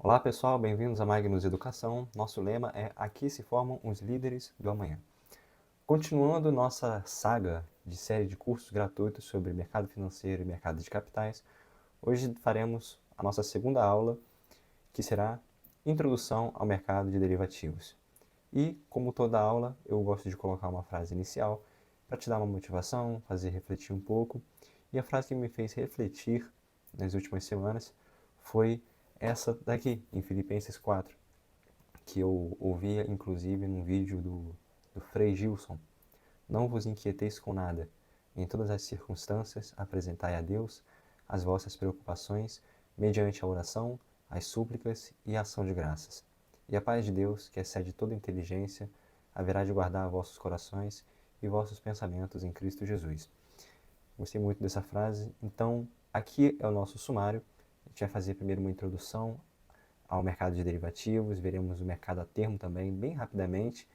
Olá pessoal, bem-vindos a Magnus Educação. Nosso lema é Aqui se formam os líderes do amanhã. Continuando nossa saga de série de cursos gratuitos sobre mercado financeiro e mercado de capitais, hoje faremos a nossa segunda aula, que será Introdução ao Mercado de Derivativos. E, como toda aula, eu gosto de colocar uma frase inicial para te dar uma motivação, fazer refletir um pouco. E a frase que me fez refletir nas últimas semanas foi essa daqui, em Filipenses 4, que eu ouvia inclusive num vídeo do Frei Gilson. Não vos inquieteis com nada. Em todas as circunstâncias, apresentai a Deus as vossas preocupações, mediante a oração, as súplicas e a ação de graças. E a paz de Deus, que excede toda inteligência, haverá de guardar vossos corações e vossos pensamentos em Cristo Jesus. Gostei muito dessa frase. Então, aqui é o nosso sumário. A gente vai fazer primeiro uma introdução ao mercado de derivativos, veremos o mercado a termo também, bem rapidamente,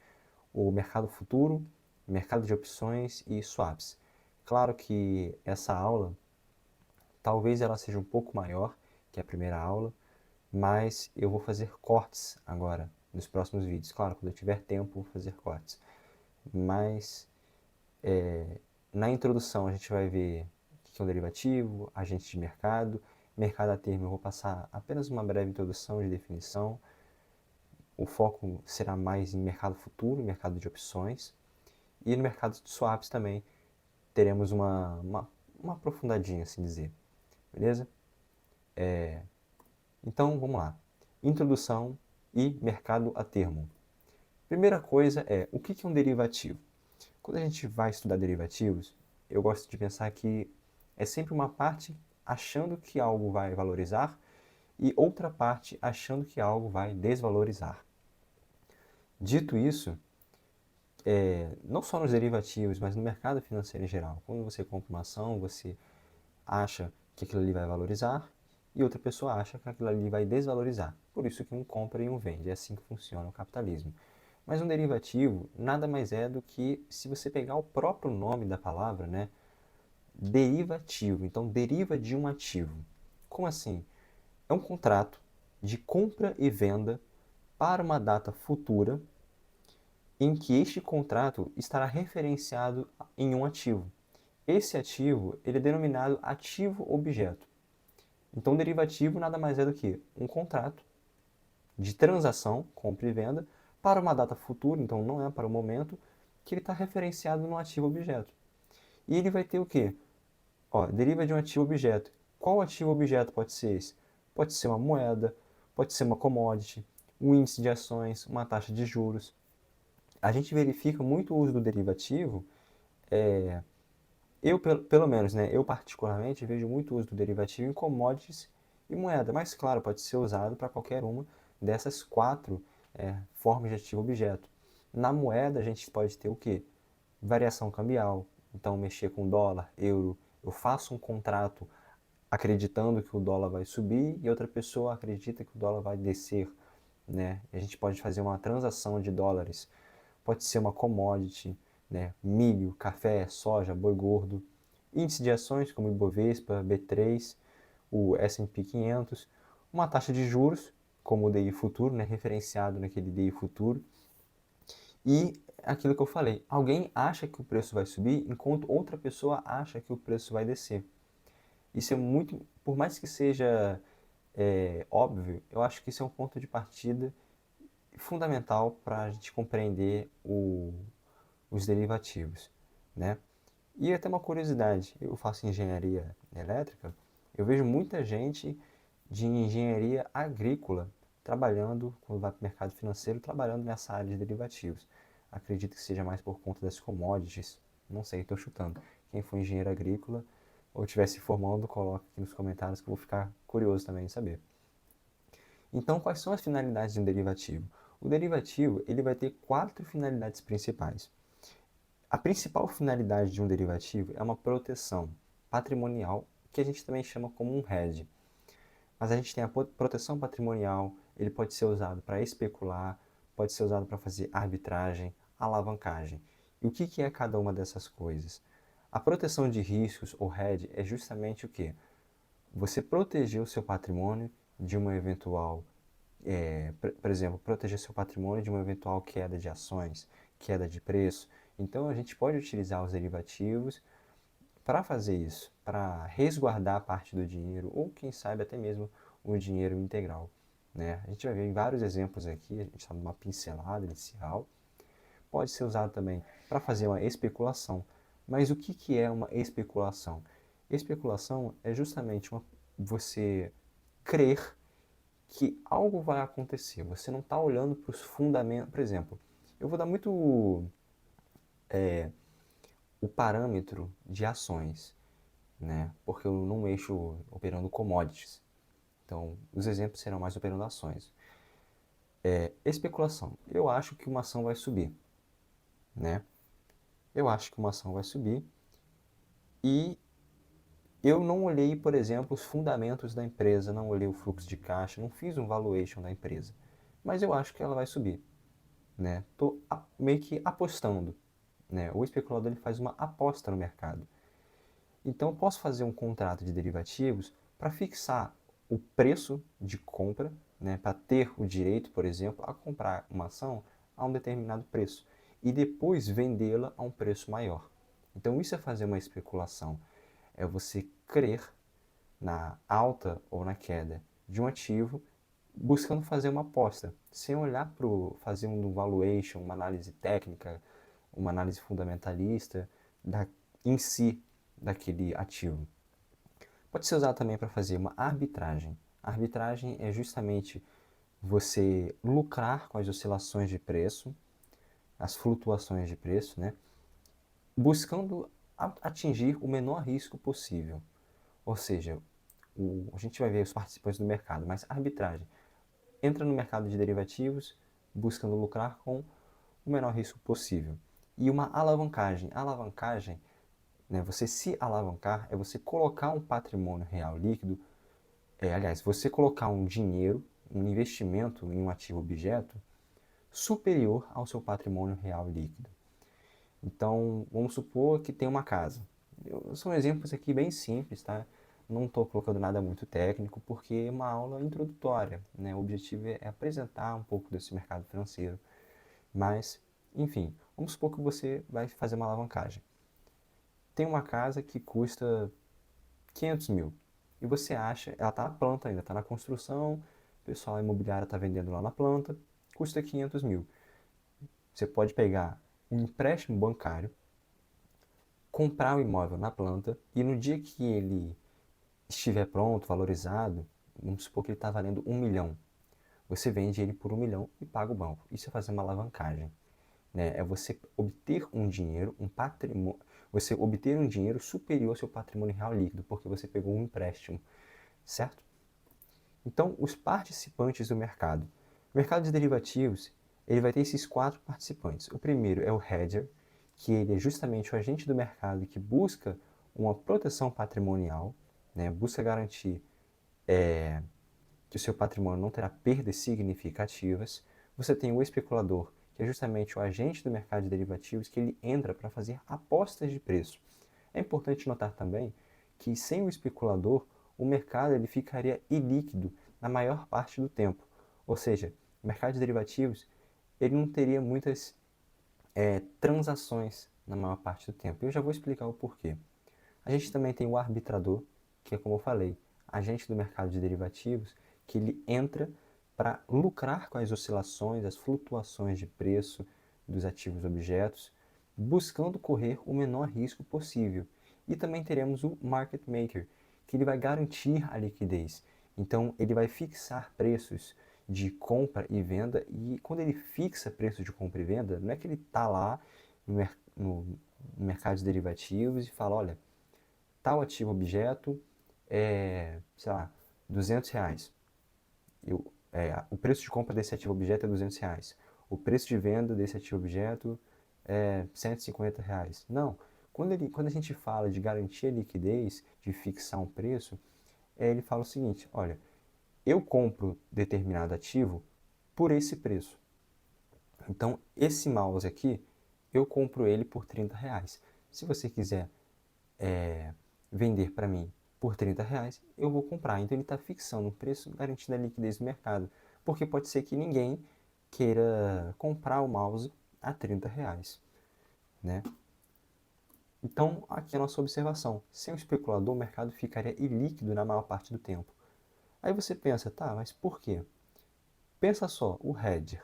o mercado futuro, mercado de opções e swaps. Claro que essa aula, talvez ela seja um pouco maior que a primeira aula, mas eu vou fazer cortes agora, nos próximos vídeos. Claro, quando eu tiver tempo, vou fazer cortes. Mas na introdução a gente vai ver o que é um derivativo, agente de mercado, mercado a termo eu vou passar apenas uma breve introdução de definição. O foco será mais em mercado futuro, mercado de opções. E no mercado de swaps também teremos uma aprofundadinha, assim dizer. Beleza? Então, vamos lá. Introdução e mercado a termo. Primeira coisa é, o que é um derivativo? Quando a gente vai estudar derivativos, eu gosto de pensar que é sempre uma parte achando que algo vai valorizar e outra parte achando que algo vai desvalorizar. Dito isso, não só nos derivativos, mas no mercado financeiro em geral. Quando você compra uma ação, você acha que aquilo ali vai valorizar e outra pessoa acha que aquilo ali vai desvalorizar. Por isso que um compra e um vende. É assim que funciona o capitalismo. Mas um derivativo nada mais é do que, se você pegar o próprio nome da palavra, né, derivativo. Então, deriva de um ativo. Como assim? É um contrato de compra e venda para uma data futura em que este contrato estará referenciado em um ativo. Esse ativo ele é denominado ativo objeto. Então, derivativo nada mais é do que um contrato de transação, compra e venda, para uma data futura, então não é para o momento, que ele está referenciado no ativo objeto. E ele vai ter o quê? Ó, deriva de um ativo objeto. Qual ativo objeto pode ser esse? Pode ser uma moeda, pode ser uma commodity, um índice de ações, uma taxa de juros. A gente verifica muito o uso do derivativo. Pelo menos, né, eu particularmente vejo muito uso do derivativo em commodities e moeda, mas claro, pode ser usado para qualquer uma dessas quatro formas de ativo objeto. Na moeda a gente pode ter o quê? Variação cambial, então mexer com dólar, euro, eu faço um contrato acreditando que o dólar vai subir e outra pessoa acredita que o dólar vai descer, né? A gente pode fazer uma transação de dólares, pode ser uma commodity, né? Milho, café, soja, boi gordo, índice de ações como o Ibovespa, B3, o S&P 500, uma taxa de juros como o DI futuro, né? Referenciado naquele DI futuro, e aquilo que eu falei, alguém acha que o preço vai subir enquanto outra pessoa acha que o preço vai descer. Isso é muito, por mais que seja óbvio, eu acho que isso é um ponto de partida fundamental para a gente compreender os derivativos, né? E até uma curiosidade, eu faço engenharia elétrica, eu vejo muita gente de engenharia agrícola trabalhando, quando vai para o mercado financeiro, trabalhando nessa área de derivativos. Acredito que seja mais por conta das commodities, não sei, estou chutando. Quem for engenheiro agrícola ou estiver se formando, coloque aqui nos comentários que eu vou ficar curioso também em saber. Então, quais são as finalidades de um derivativo? O derivativo ele vai ter quatro finalidades principais. A principal finalidade de um derivativo é uma proteção patrimonial, que a gente também chama como um hedge. Mas a gente tem a proteção patrimonial, ele pode ser usado para especular, pode ser usado para fazer arbitragem, alavancagem. E o que é cada uma dessas coisas? A proteção de riscos, ou hedge, é justamente o quê? Você proteger o seu patrimônio de uma eventual por exemplo, proteger seu patrimônio de uma eventual queda de ações, queda de preço. Então, a gente pode utilizar os derivativos para fazer isso, para resguardar parte do dinheiro, ou quem sabe até mesmo o dinheiro integral, né? A gente vai ver vários exemplos aqui, a gente está numa pincelada inicial. Pode ser usado também para fazer uma especulação. Mas o que é uma especulação? Especulação é justamente você crer que algo vai acontecer. Você não está olhando para os fundamentos. Por exemplo, eu vou dar muito o parâmetro de ações, né? Porque eu não mexo operando commodities. Então, os exemplos serão mais operando ações. Especulação. Eu acho que uma ação vai subir, né? Eu acho que uma ação vai subir e eu não olhei, por exemplo, os fundamentos da empresa, não olhei o fluxo de caixa, não fiz um valuation da empresa. Mas eu acho que ela vai subir, né? Tô meio que apostando, né? O especulador ele faz uma aposta no mercado. Então, eu posso fazer um contrato de derivativos para fixar o preço de compra, né? Para ter o direito, por exemplo, a comprar uma ação a um determinado preço e depois vendê-la a um preço maior. Então, isso é fazer uma especulação. É você crer na alta ou na queda de um ativo, buscando fazer uma aposta, sem olhar para fazer um valuation, uma análise técnica, uma análise fundamentalista em si daquele ativo. Pode ser usado também para fazer uma arbitragem. A arbitragem é justamente você lucrar com as oscilações de preço, as flutuações de preço, né? Buscando atingir o menor risco possível. Ou seja, a gente vai ver os participantes do mercado, mas a arbitragem entra no mercado de derivativos buscando lucrar com o menor risco possível. E uma alavancagem. A alavancagem, né, você se alavancar, é você colocar um patrimônio real líquido, aliás, você colocar um dinheiro, um investimento em um ativo objeto superior ao seu patrimônio real líquido. Então, vamos supor que tem uma casa. São exemplos aqui bem simples, tá? Não estou colocando nada muito técnico, porque é uma aula introdutória, né? O objetivo é apresentar um pouco desse mercado financeiro. Mas, enfim, vamos supor que você vai fazer uma alavancagem. Tem uma casa que custa 500 mil. E você acha, ela está na planta ainda, está na construção, o pessoal imobiliário está vendendo lá na planta, custa 500 mil. Você pode pegar um empréstimo bancário, comprar o imóvel na planta e no dia que ele estiver pronto, valorizado, vamos supor que ele está valendo 1 milhão. Você vende ele por 1 milhão e paga o banco. Isso é fazer uma alavancagem, né? É você obter um dinheiro, um patrimônio, você obter um dinheiro superior ao seu patrimônio real líquido, porque você pegou um empréstimo, certo? Então, os participantes do mercado. O mercado de derivativos, ele vai ter esses 4 participantes. O primeiro é o hedger, que ele é justamente o agente do mercado que busca uma proteção patrimonial, né? Busca garantir que o seu patrimônio não terá perdas significativas. Você tem o especulador, que é justamente o agente do mercado de derivativos, que ele entra para fazer apostas de preço. É importante notar também que sem o especulador, o mercado ele ficaria ilíquido na maior parte do tempo. Ou seja, o mercado de derivativos ele não teria muitas transações na maior parte do tempo. Eu já vou explicar o porquê. A gente também tem o arbitrador, que é como eu falei, agente do mercado de derivativos, que ele entra para lucrar com as oscilações, as flutuações de preço dos ativos objetos, buscando correr o menor risco possível. E também teremos o market maker, que ele vai garantir a liquidez. Então, ele vai fixar preços de compra e venda, e quando ele fixa preço de compra e venda, não é que ele está lá no mercado de derivativos e fala, olha, tal ativo objeto é, sei lá, R$ 200. O preço de compra desse ativo objeto é R$ 200. O preço de venda desse ativo objeto é R$ 150. Não. Quando a gente fala de garantir a liquidez, de fixar um preço, ele fala o seguinte, olha, eu compro determinado ativo por esse preço. Então, esse mouse aqui, eu compro ele por R$ 30. Se você quiser vender para mim por R$ 30, eu vou comprar. Então ele está fixando um preço garantindo a liquidez do mercado. porque pode ser que ninguém queira comprar o mouse a R$ 30, né? Então, aqui é a nossa observação. Sem o especulador, o mercado ficaria ilíquido na maior parte do tempo. Aí você pensa, tá, mas por quê? Pensa só, o hedger.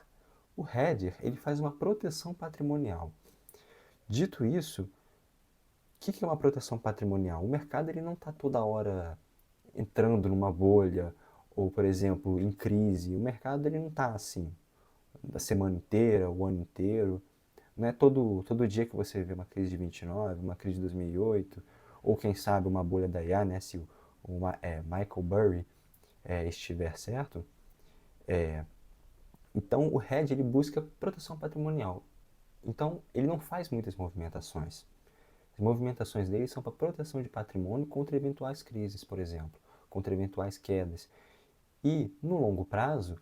O hedger, ele faz uma proteção patrimonial. Dito isso, o que é uma proteção patrimonial? O mercado ele não está toda hora entrando numa bolha ou, por exemplo, em crise. O mercado ele não está assim, da semana inteira, o ano inteiro. Não é todo dia que você vê uma crise de 29, uma crise de 2008, ou quem sabe uma bolha da IA, né? Se Michael Burry estiver certo. Então, o hedge ele busca proteção patrimonial. Então, ele não faz muitas movimentações. As movimentações dele são para proteção de patrimônio contra eventuais crises, por exemplo, contra eventuais quedas. E, no longo prazo,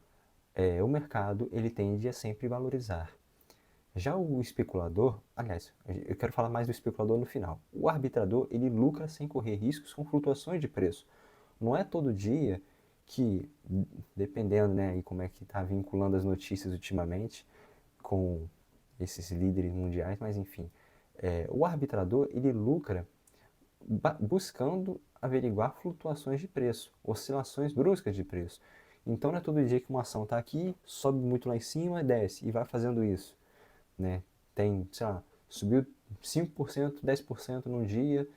o mercado ele tende a sempre valorizar. Já o especulador, aliás, eu quero falar mais do especulador no final. O arbitrador, ele lucra sem correr riscos com flutuações de preço. Não é todo dia que, dependendo, né, e como é que está vinculando as notícias ultimamente com esses líderes mundiais, mas enfim, o arbitrador, ele lucra buscando averiguar flutuações de preço, oscilações bruscas de preço. Então não é todo dia que uma ação está aqui, sobe muito lá em cima, desce e vai fazendo isso, né? Tem, sei lá, subiu 5%, 10% num dia.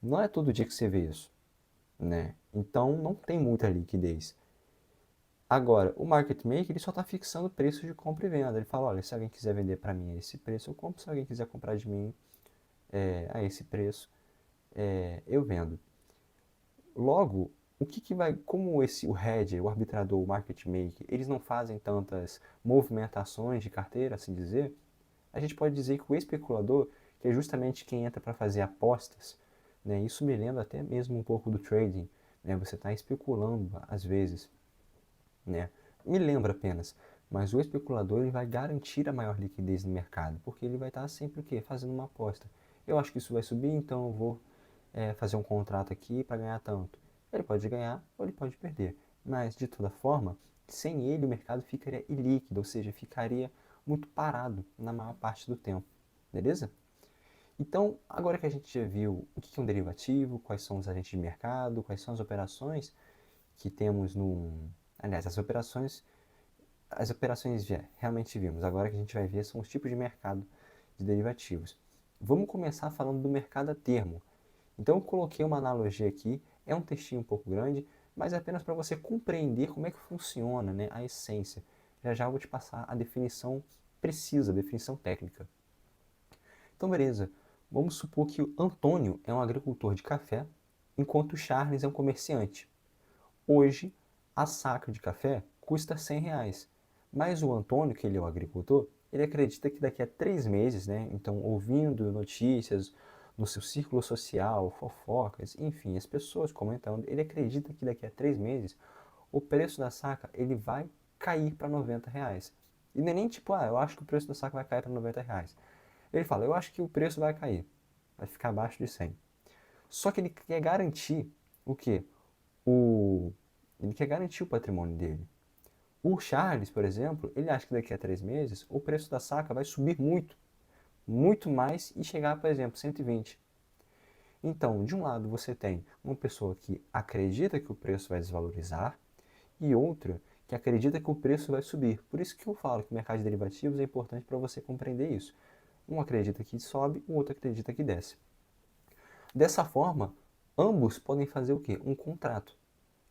Não é todo dia que você vê isso, né? Então não tem muita liquidez. Agora, o market maker ele só está fixando preços de compra e venda. Ele fala, olha, se alguém quiser vender para mim a esse preço, eu compro. Se alguém quiser comprar de mim a esse preço, eu vendo. Logo, o que vai, como o hedger, o arbitrador, o market maker, eles não fazem tantas movimentações de carteira, assim dizer, a gente pode dizer que o especulador, que é justamente quem entra para fazer apostas, né, isso me lembra até mesmo um pouco do trading, né, você está especulando às vezes, né, me lembra apenas, mas o especulador ele vai garantir a maior liquidez no mercado, porque ele vai estar sempre o quê? Fazendo uma aposta. Eu acho que isso vai subir, então eu vou fazer um contrato aqui para ganhar tanto. Ele pode ganhar ou ele pode perder. Mas, de toda forma, sem ele o mercado ficaria ilíquido, ou seja, ficaria muito parado na maior parte do tempo. Beleza? Então, agora que a gente já viu o que é um derivativo, quais são os agentes de mercado, quais são as operações que temos no. Aliás, as operações já realmente vimos. Agora que a gente vai ver são os tipos de mercado de derivativos. Vamos começar falando do mercado a termo. Então eu coloquei uma analogia aqui, é um textinho um pouco grande, mas é apenas para você compreender como é que funciona, né, a essência. Já já eu vou te passar a definição precisa, a definição técnica. Então beleza, vamos supor que o Antônio é um agricultor de café, enquanto o Charles é um comerciante. Hoje, a saca de café custa R$ 100, mas o Antônio, que ele é o agricultor, ele acredita que daqui a 3 meses, né, então ouvindo notícias no seu círculo social, fofocas, enfim, as pessoas comentando, ele acredita que daqui a 3 meses o preço da saca ele vai cair para R$ 90. E não é nem tipo, eu acho que o preço da saca vai cair para R$ 90. Ele fala, eu acho que o preço vai cair, vai ficar abaixo de 100. Só que ele quer garantir o quê? Ele quer garantir o patrimônio dele. O Charles, por exemplo, ele acha que daqui a 3 meses o preço da saca vai subir muito, muito mais e chegar, por exemplo, 120. Então, de um lado você tem uma pessoa que acredita que o preço vai desvalorizar e outra que acredita que o preço vai subir. Por isso que eu falo que o mercado de derivativos é importante para você compreender isso. Um acredita que sobe, o outro acredita que desce. Dessa forma, ambos podem fazer o quê? Um contrato,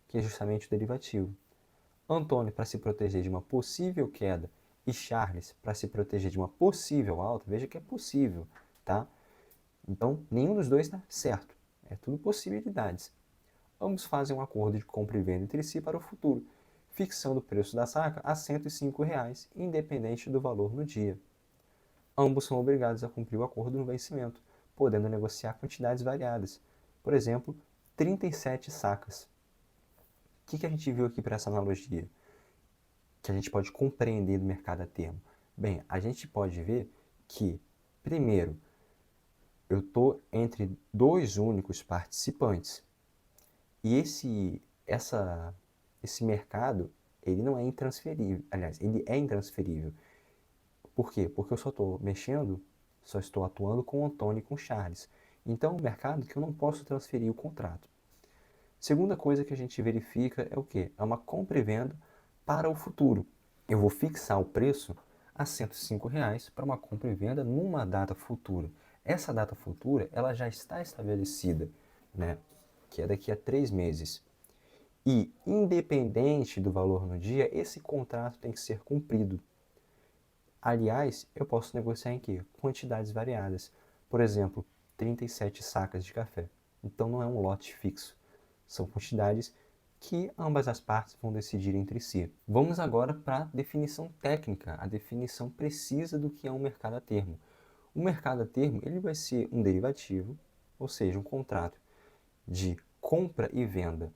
que é justamente o derivativo. Antônio para se proteger de uma possível queda e Charles para se proteger de uma possível alta, veja que é possível, tá? Então, nenhum dos dois está certo, é tudo possibilidades. Ambos fazem um acordo de compra e venda entre si para o futuro, fixando o preço da saca a R$ 105, independente do valor no dia. Ambos são obrigados a cumprir o acordo no vencimento, podendo negociar quantidades variadas, por exemplo, 37 sacas. O que a gente viu aqui para essa analogia? Que a gente pode compreender do mercado a termo? Bem, a gente pode ver que, primeiro, eu estou entre dois únicos participantes e esse mercado ele não é intransferível. Aliás, ele é intransferível. Por quê? Porque eu só estou atuando com o Antônio e com o Charles. Então, é um mercado que eu não posso transferir o contrato. Segunda coisa que a gente verifica é o quê? É uma compra e venda para o futuro. Eu vou fixar o preço a R$ 105 para uma compra e venda numa data futura. Essa data futura ela já está estabelecida, né? Que é daqui a 3 meses. E, independente do valor no dia, esse contrato tem que ser cumprido. Aliás, eu posso negociar em quê? Quantidades variadas. Por exemplo, 37 sacas de café. Então não é um lote fixo. São quantidades que ambas as partes vão decidir entre si. Vamos agora para a definição técnica, a definição precisa do que é um mercado a termo. O mercado a termo ele vai ser um derivativo, ou seja, um contrato de compra e venda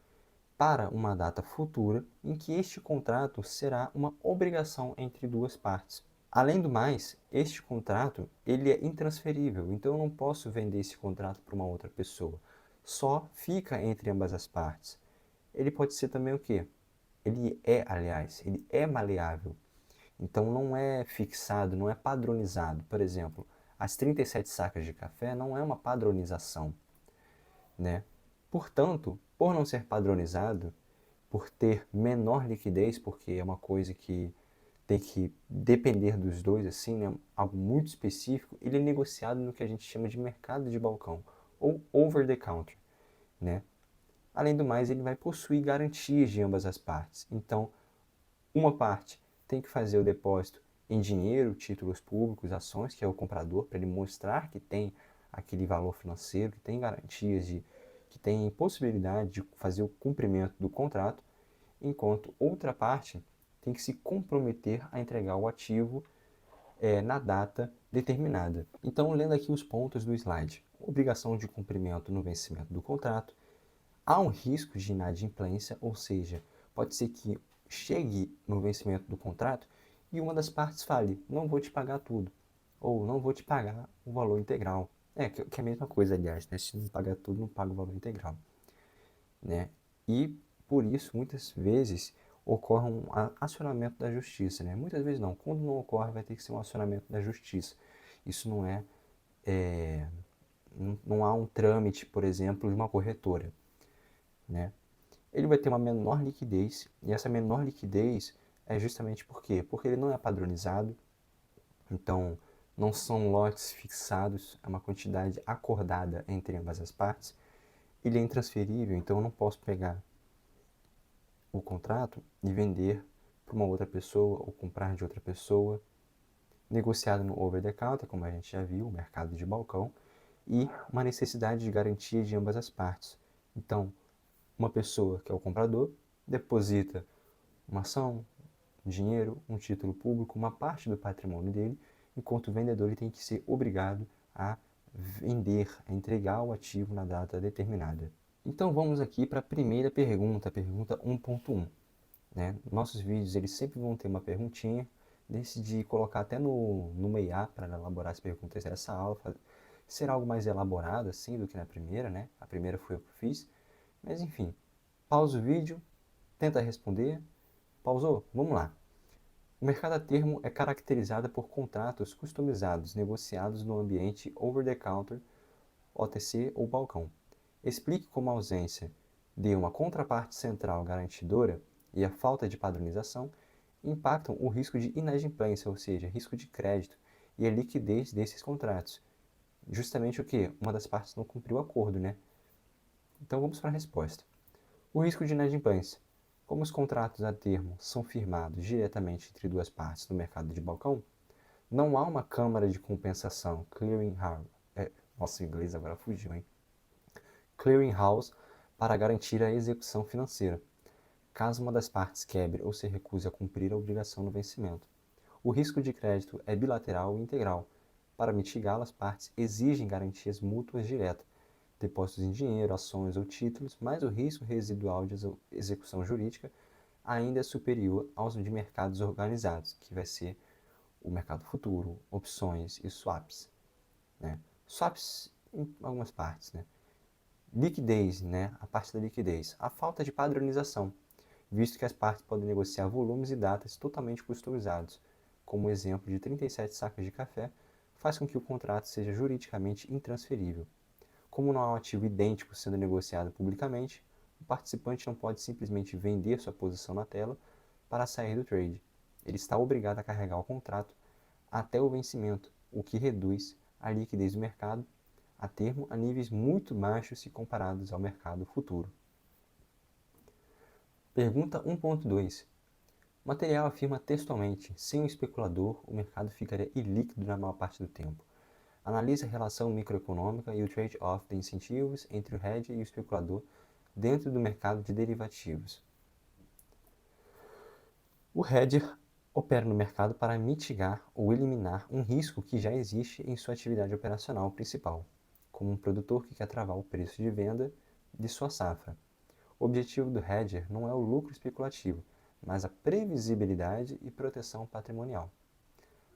para uma data futura em que este contrato será uma obrigação entre duas partes. Além do mais, este contrato ele é intransferível, então eu não posso vender esse contrato para uma outra pessoa. Só fica entre ambas as partes. Ele pode ser também o quê? Ele é maleável. Então não é fixado, não é padronizado. Por exemplo, as 37 sacas de café não é uma padronização, né? Portanto, por não ser padronizado, por ter menor liquidez, porque é uma coisa que tem que depender dos dois, assim, né? Algo muito específico, ele é negociado no que a gente chama de mercado de balcão, ou over the counter, né? Além do mais, ele vai possuir garantias de ambas as partes. Então, uma parte tem que fazer o depósito em dinheiro, títulos públicos, ações, que é o comprador, para ele mostrar que tem aquele valor financeiro, que tem garantias que tem possibilidade de fazer o cumprimento do contrato, enquanto outra parte tem que se comprometer a entregar o ativo na data determinada. Então, lendo aqui os pontos do slide: obrigação de cumprimento no vencimento do contrato, há um risco de inadimplência, ou seja, pode ser que chegue no vencimento do contrato e uma das partes fale: não vou te pagar tudo, ou não vou te pagar o valor integral. Que é a mesma coisa, aliás, né? Se não pagar tudo, não paga o valor integral, né? E por isso, muitas vezes, ocorre um acionamento da justiça, né? Muitas vezes não. Quando não ocorre, vai ter que ser um acionamento da justiça. Isso é não há um trâmite, por exemplo, de uma corretora, né? Ele vai ter uma menor liquidez, e essa menor liquidez é justamente por quê? Porque ele não é padronizado, então não são lotes fixados, é uma quantidade acordada entre ambas as partes. Ele é intransferível, então eu não posso pegar o contrato e vender para uma outra pessoa ou comprar de outra pessoa. Negociado no over the counter, como a gente já viu, o mercado de balcão, e uma necessidade de garantia de ambas as partes. Então, uma pessoa que é o comprador deposita uma ação, um dinheiro, um título público, uma parte do patrimônio dele, enquanto o vendedor ele tem que ser obrigado a vender, a entregar o ativo na data determinada. Então vamos aqui para a primeira pergunta, a pergunta 1.1. Né? Nossos vídeos eles sempre vão ter uma perguntinha. Decidi colocar até no IA para elaborar as perguntas dessa aula. Ser algo mais elaborado assim do que na primeira, né? A primeira foi eu que fiz. Mas enfim, pausa o vídeo, tenta responder. Pausou? Vamos lá. O mercado a termo é caracterizado por contratos customizados negociados no ambiente over-the-counter, OTC ou balcão. Explique como a ausência de uma contraparte central garantidora e a falta de padronização impactam o risco de inadimplência, ou seja, risco de crédito, e a liquidez desses contratos. Justamente o que? Uma das partes não cumpriu o acordo, né? Então vamos para a resposta. O risco de inadimplência. Como os contratos a termo são firmados diretamente entre duas partes no mercado de balcão, não há uma câmara de compensação, clearing house. Nossa, o inglês agora fugiu, hein? Clearing house para garantir a execução financeira, caso uma das partes quebre ou se recuse a cumprir a obrigação no vencimento. O risco de crédito é bilateral e integral. Para mitigá-lo, as partes exigem garantias mútuas diretas, depósitos em dinheiro, ações ou títulos, mas o risco residual de execução jurídica ainda é superior aos de mercados organizados, que vai ser o mercado futuro, opções e swaps, né? Swaps em algumas partes, né? Liquidez, né? A parte da liquidez. A falta de padronização. visto que as partes podem negociar volumes e datas totalmente customizados, como o exemplo de 37 sacas de café, faz com que o contrato seja juridicamente intransferível. Como não há um ativo idêntico sendo negociado publicamente, o participante não pode simplesmente vender sua posição na tela para sair do trade. Ele está obrigado a carregar o contrato até o vencimento, o que reduz a liquidez do mercado a termo a níveis muito baixos se comparados ao mercado futuro. Pergunta 1.2. O material afirma textualmente: sem o especulador, o mercado ficaria ilíquido na maior parte do tempo. Analise a relação microeconômica e o trade-off de incentivos entre o hedge e o especulador dentro do mercado de derivativos. O hedger opera no mercado para mitigar ou eliminar um risco que já existe em sua atividade operacional principal, como um produtor que quer travar o preço de venda de sua safra. O objetivo do hedger não é o lucro especulativo, mas a previsibilidade e proteção patrimonial.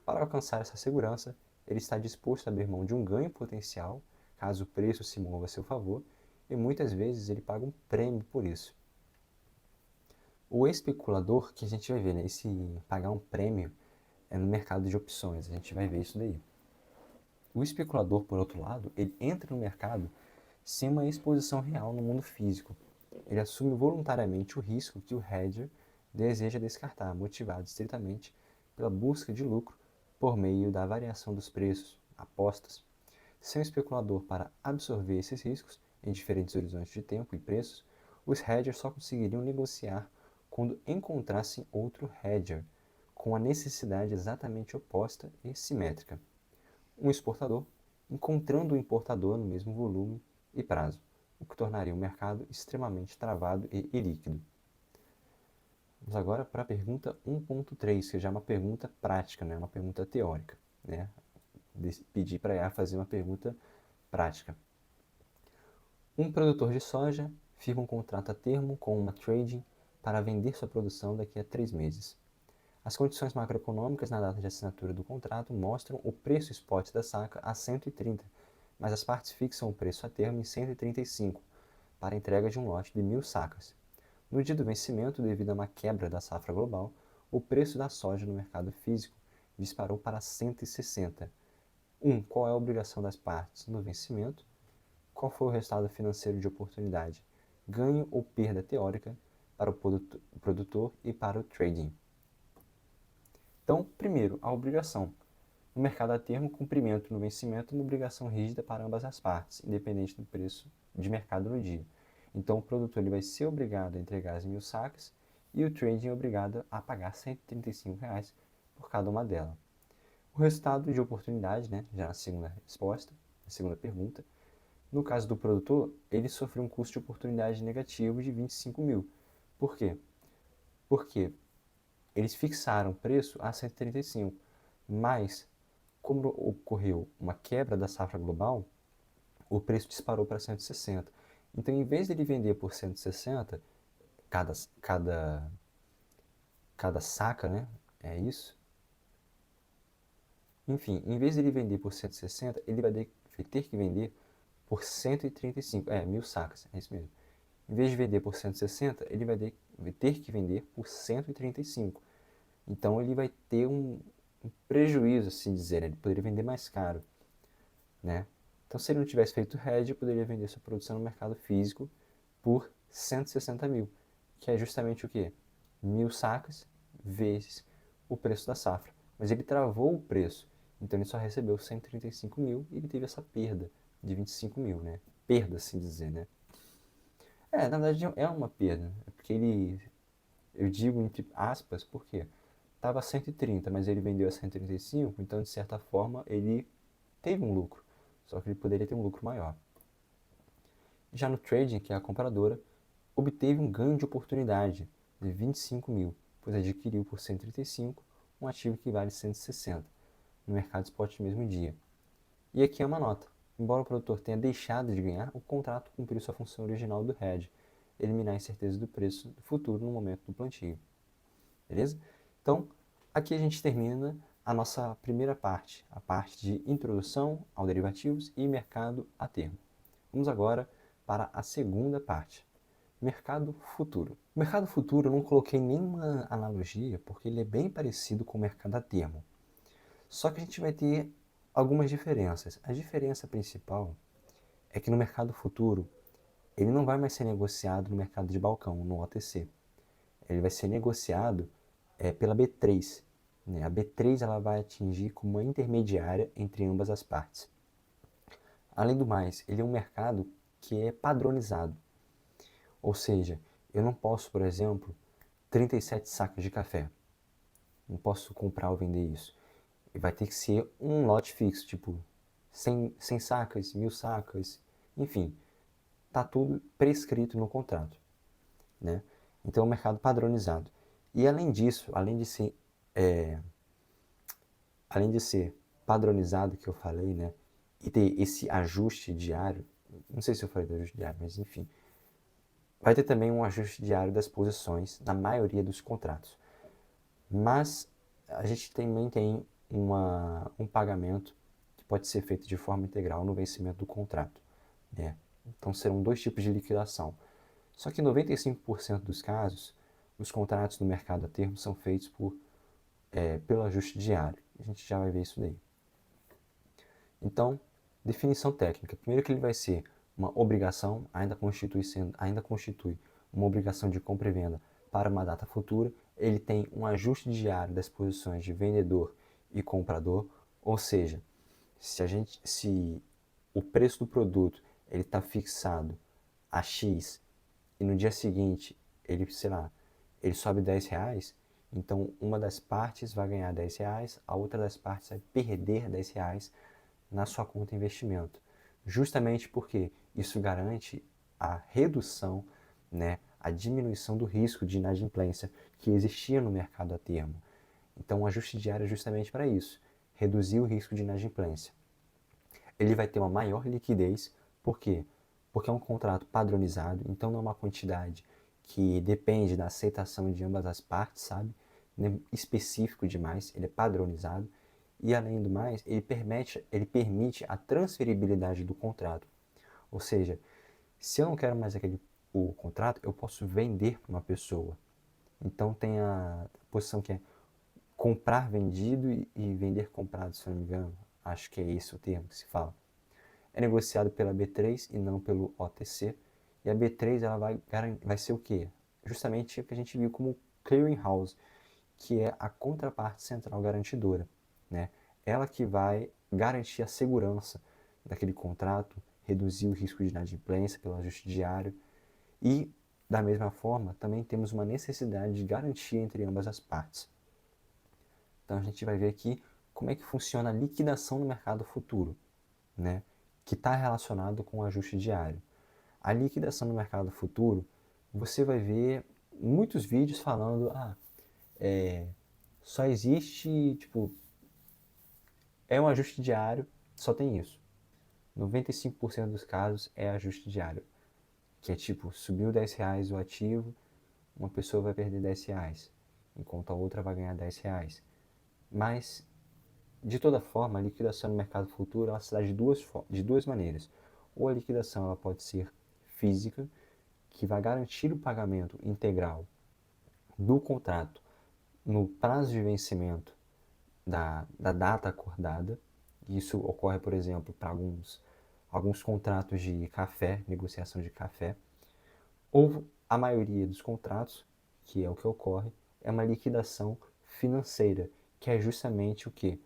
Para alcançar essa segurança, ele está disposto a abrir mão de um ganho potencial, caso o preço se mova a seu favor, e muitas vezes ele paga um prêmio por isso. O especulador, que a gente vai ver, né, esse pagar um prêmio é no mercado de opções, a gente vai ver isso daí. O especulador, por outro lado, ele entra no mercado sem uma exposição real no mundo físico. Ele assume voluntariamente o risco que o hedger deseja descartar, motivado estritamente pela busca de lucro por meio da variação dos preços, apostas. Sem o especulador para absorver esses riscos em diferentes horizontes de tempo e preços, os hedgers só conseguiriam negociar quando encontrassem outro hedger, com a necessidade exatamente oposta e simétrica. Um exportador encontrando um importador no mesmo volume e prazo, o que tornaria o mercado extremamente travado e ilíquido. Vamos agora para a pergunta 1.3, que já é uma pergunta prática, né? Uma pergunta teórica. Né? Pedir para a IA fazer uma pergunta prática. Um produtor de soja firma um contrato a termo com uma trading para vender sua produção daqui a 3 meses. As condições macroeconômicas na data de assinatura do contrato mostram o preço spot da saca a 130, mas as partes fixam o preço a termo em 135, para a entrega de um lote de 1.000 sacas. No dia do vencimento, devido a uma quebra da safra global, o preço da soja no mercado físico disparou para 160. Qual é a obrigação das partes no vencimento? Qual foi o resultado financeiro de oportunidade? Ganho ou perda teórica para o produtor e para o trading? Então, primeiro, a obrigação. No mercado a termo, cumprimento no vencimento é uma obrigação rígida para ambas as partes, independente do preço de mercado no dia. Então, o produtor ele vai ser obrigado a entregar as 1.000 sacas e o trading é obrigado a pagar R$ 135 por cada uma delas. O resultado de oportunidade, né, já na segunda resposta, na segunda pergunta, no caso do produtor, ele sofreu um custo de oportunidade negativo de 25 mil. Por quê? Porque eles fixaram o preço a 135, mas como ocorreu uma quebra da safra global, o preço disparou para 160. Então, em vez de ele vender por 160, cada, cada, cada saca, né? É isso. Enfim, em vez de ele vender por 160, ele vai ter que vender por 135. 1.000 sacas, é isso mesmo. Em vez de vender por 160, ele vai ter que vender por 135. Então, ele vai ter um prejuízo, assim dizer, né? Ele poderia vender mais caro, né? Então, se ele não tivesse feito hedge, ele poderia vender sua produção no mercado físico por 160 mil, que é justamente o quê? 1.000 sacas vezes o preço da safra. Mas ele travou o preço, então ele só recebeu 135 mil e ele teve essa perda de 25 mil, né? Perda, assim dizer, né? Na verdade é uma perda, é porque eu digo entre aspas, porque estava 130, mas ele vendeu a 135, então de certa forma ele teve um lucro, só que ele poderia ter um lucro maior. Já no trading, que é a compradora, obteve um ganho de oportunidade de 25 mil, pois adquiriu por 135 um ativo que vale 160 no mercado spot no mesmo dia. E aqui é uma nota. Embora o produtor tenha deixado de ganhar, o contrato cumpriu sua função original do hedge, eliminar a incerteza do preço futuro no momento do plantio. Beleza? Então, aqui a gente termina a nossa primeira parte, a parte de introdução ao derivativos e mercado a termo. Vamos agora para a segunda parte. Mercado futuro. O mercado futuro eu não coloquei nenhuma analogia, porque ele é bem parecido com o mercado a termo. Só que a gente vai ter algumas diferenças. A diferença principal é que no mercado futuro, ele não vai mais ser negociado no mercado de balcão, no OTC. Ele vai ser negociado pela B3. Né? A B3 ela vai atingir como uma intermediária entre ambas as partes. Além do mais, ele é um mercado que é padronizado. Ou seja, eu não posso, por exemplo, 37 sacas de café. Não posso comprar ou vender isso. E vai ter que ser um lote fixo, tipo 100 sacas, 1000 sacas, enfim. Está tudo prescrito no contrato. Né? Então é um mercado padronizado. E além disso, além de ser padronizado, que eu falei, né? E ter esse ajuste diário, não sei se eu falei do ajuste diário, mas enfim, vai ter também um ajuste diário das posições na maioria dos contratos. Mas a gente também tem um pagamento que pode ser feito de forma integral no vencimento do contrato. Né? Então serão dois tipos de liquidação. Só que em 95% dos casos, os contratos no mercado a termo são feitos pelo ajuste diário. A gente já vai ver isso daí. Então, definição técnica. Primeiro que ele vai ser uma obrigação, ainda constitui uma obrigação de compra e venda para uma data futura. Ele tem um ajuste diário das posições de vendedor e comprador, ou seja, se o preço do produto ele está fixado a X e no dia seguinte ele, sei lá, ele sobe R$ 10, então uma das partes vai ganhar R$ 10, a outra das partes vai perder R$ 10 na sua conta de investimento. Justamente porque isso garante a redução, né, a diminuição do risco de inadimplência que existia no mercado a termo. Então o ajuste diário é justamente para isso, reduzir o risco de inadimplência. Ele vai ter uma maior liquidez, por quê? Porque é um contrato padronizado, então não é uma quantidade que depende da aceitação de ambas as partes, sabe? Não é específico demais, ele é padronizado. E além do mais, ele permite a transferibilidade do contrato. Ou seja, se eu não quero mais o contrato, eu posso vender para uma pessoa. Então tem a posição que é comprar vendido e vender comprado, se eu não me engano. Acho que é esse o termo que se fala. É negociado pela B3 e não pelo OTC. E a B3 ela vai ser o quê? Justamente o que a gente viu como clearing house, que é a contraparte central garantidora. Né? Ela que vai garantir a segurança daquele contrato, reduzir o risco de inadimplência pelo ajuste diário e, da mesma forma, também temos uma necessidade de garantia entre ambas as partes. Então a gente vai ver aqui como é que funciona a liquidação no mercado futuro, né? Que está relacionado com o ajuste diário. A liquidação no mercado futuro, você vai ver muitos vídeos falando, só existe, tipo, é um ajuste diário, só tem isso. 95% dos casos é ajuste diário, que é tipo, subiu R$ 10 o ativo, uma pessoa vai perder R$ 10, enquanto a outra vai ganhar R$ 10. Mas, de toda forma, a liquidação no mercado futuro ela se dá de duas maneiras. Ou a liquidação ela pode ser física, que vai garantir o pagamento integral do contrato no prazo de vencimento da data acordada. Isso ocorre, por exemplo, para alguns contratos de café, negociação de café. Ou a maioria dos contratos, que é o que ocorre, é uma liquidação financeira, que é justamente o que?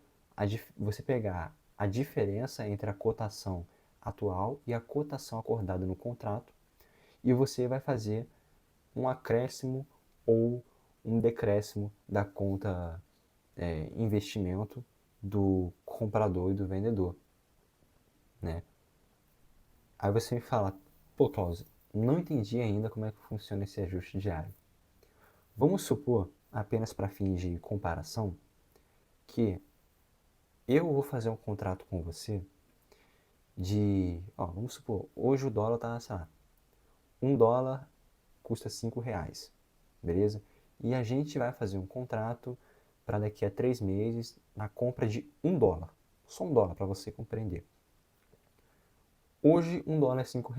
Você pegar a diferença entre a cotação atual e a cotação acordada no contrato e você vai fazer um acréscimo ou um decréscimo da conta investimento do comprador e do vendedor, né? Aí você me fala, pô, Klaus, não entendi ainda como é que funciona esse ajuste diário. Vamos supor, apenas para fins de comparação, que eu vou fazer um contrato com você vamos supor, hoje o dólar está, sei lá, $1 custa R$ 5, beleza? E a gente vai fazer um contrato para daqui a 3 meses na compra de $1. Só $1 para você compreender. Hoje $1 é R$ 5.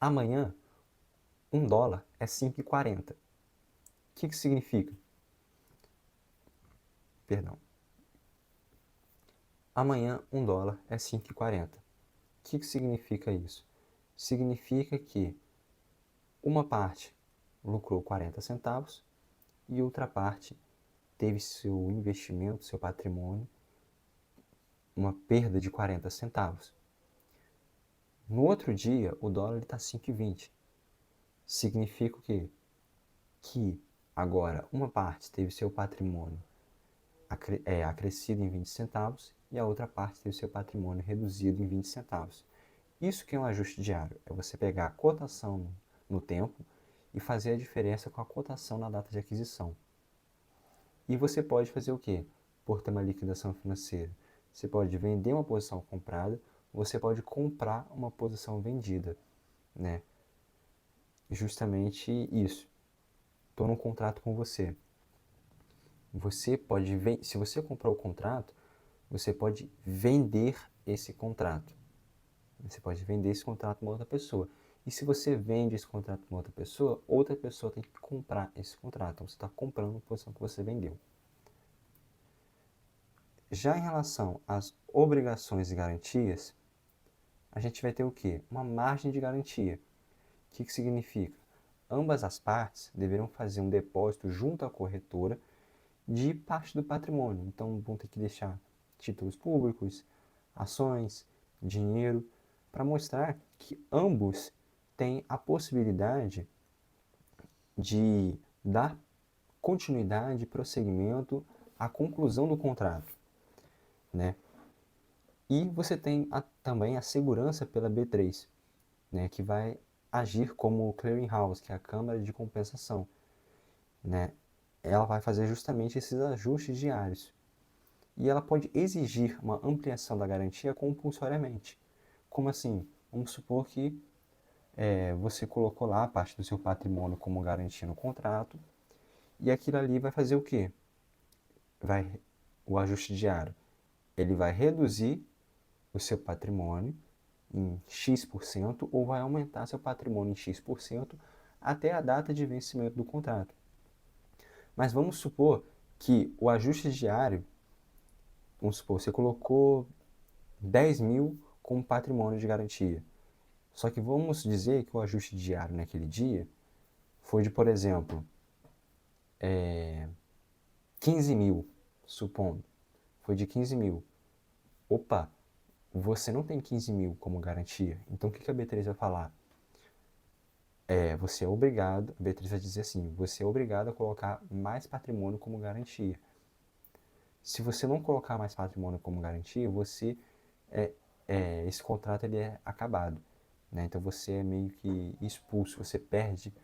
Amanhã $1 é 5,40. O que significa? Perdão. Amanhã $1 é 5,40. O que significa isso? Significa que uma parte lucrou 40 centavos e outra parte teve seu investimento, seu patrimônio, uma perda de 40 centavos. No outro dia, o dólar está 5,20. Significa o quê? Que agora uma parte teve seu patrimônio acrescido em 20 centavos e a outra parte teve seu patrimônio reduzido em 20 centavos. Isso que é um ajuste diário, é você pegar a cotação no tempo e fazer a diferença com a cotação na data de aquisição. E você pode fazer o quê? Por ter uma liquidação financeira. Você pode vender uma posição comprada, você pode comprar uma posição vendida, né? Justamente isso. Estou num contrato com você. Se você comprar o contrato, você pode vender esse contrato. Você pode vender esse contrato para uma outra pessoa. E se você vende esse contrato para outra pessoa tem que comprar esse contrato. Então você está comprando a posição que você vendeu. Já em relação às obrigações e garantias, a gente vai ter o quê? Uma margem de garantia. O que significa? Ambas as partes deverão fazer um depósito junto à corretora de parte do patrimônio. Então vão ter que deixar títulos públicos, ações, dinheiro, para mostrar que ambos têm a possibilidade de dar continuidade, prosseguimento à conclusão do contrato, né? E você tem também a segurança pela B3, né, que vai agir como o clearinghouse, que é a câmara de compensação, né? Ela vai fazer justamente esses ajustes diários. E ela pode exigir uma ampliação da garantia compulsoriamente. Como assim? Vamos supor que você colocou lá a parte do seu patrimônio como garantia no contrato, e aquilo ali vai fazer o quê? O ajuste diário. Ele vai reduzir o seu patrimônio em X% ou vai aumentar seu patrimônio em X% até a data de vencimento do contrato. Mas vamos supor que o ajuste diário, vamos supor, você colocou 10 mil como patrimônio de garantia. Só que vamos dizer que o ajuste diário naquele dia foi de, por exemplo, 15 mil, supondo. Foi de 15 mil. Opa, você não tem 15 mil como garantia. Então o que a B3 vai falar? Você é obrigado, a B3 vai dizer assim, você é obrigado a colocar mais patrimônio como garantia. Se você não colocar mais patrimônio como garantia, esse contrato ele é acabado, né? Então você é meio que expulso, você perde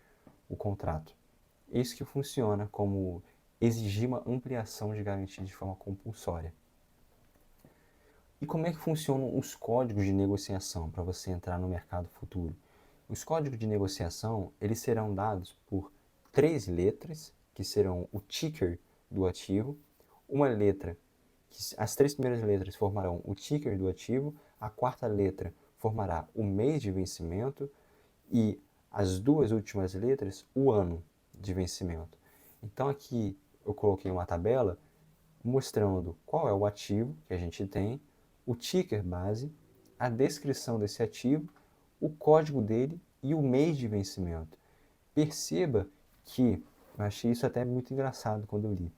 o contrato. Isso que funciona como exigir uma ampliação de garantia de forma compulsória. E como é que funcionam os códigos de negociação para você entrar no mercado futuro? Os códigos de negociação, eles serão dados por 3 letras, que serão o ticker do ativo, uma letra, as 3 primeiras letras formarão o ticker do ativo, a 4ª letra formará o mês de vencimento e as 2 últimas letras, o ano de vencimento. Então aqui eu coloquei uma tabela mostrando qual é o ativo que a gente tem, o ticker base, a descrição desse ativo, o código dele e o mês de vencimento. Perceba que eu achei isso até muito engraçado quando eu li.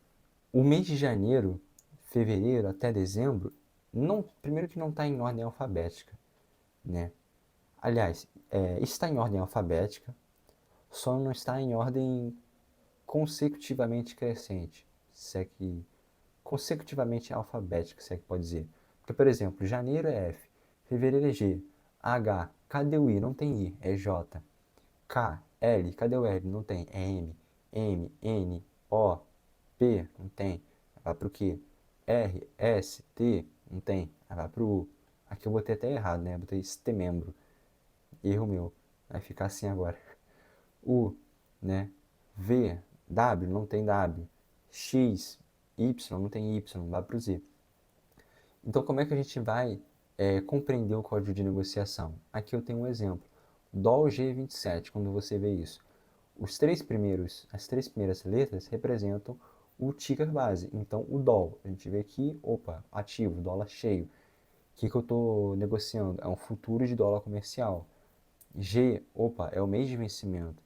O mês de janeiro, fevereiro até dezembro, primeiro que não está em ordem alfabética, né? Aliás, está em ordem alfabética, só não está em ordem consecutivamente crescente, se é que consecutivamente alfabética, se é que pode dizer. Porque, por exemplo, janeiro é F, fevereiro é G, H, cadê o I? Não tem I, é J. K, L, cadê o L? Não tem, é M. M, N, O, P, não tem. Vai para o Q. R, S, T, não tem. Vai para o U. Aqui eu botei até errado, né? Eu botei membro. Erro meu. Vai ficar assim agora. U, né? V, W, não tem W. X, Y, não tem Y, vai para o Z. Então, como é que a gente vai compreender o código de negociação? Aqui eu tenho um exemplo. DOLG27, quando você vê isso. As três primeiras letras representam o ticker base. Então, o DOL, a gente vê aqui, opa, ativo, dólar cheio. O que eu estou negociando? É um futuro de dólar comercial. G, opa, é o mês de vencimento.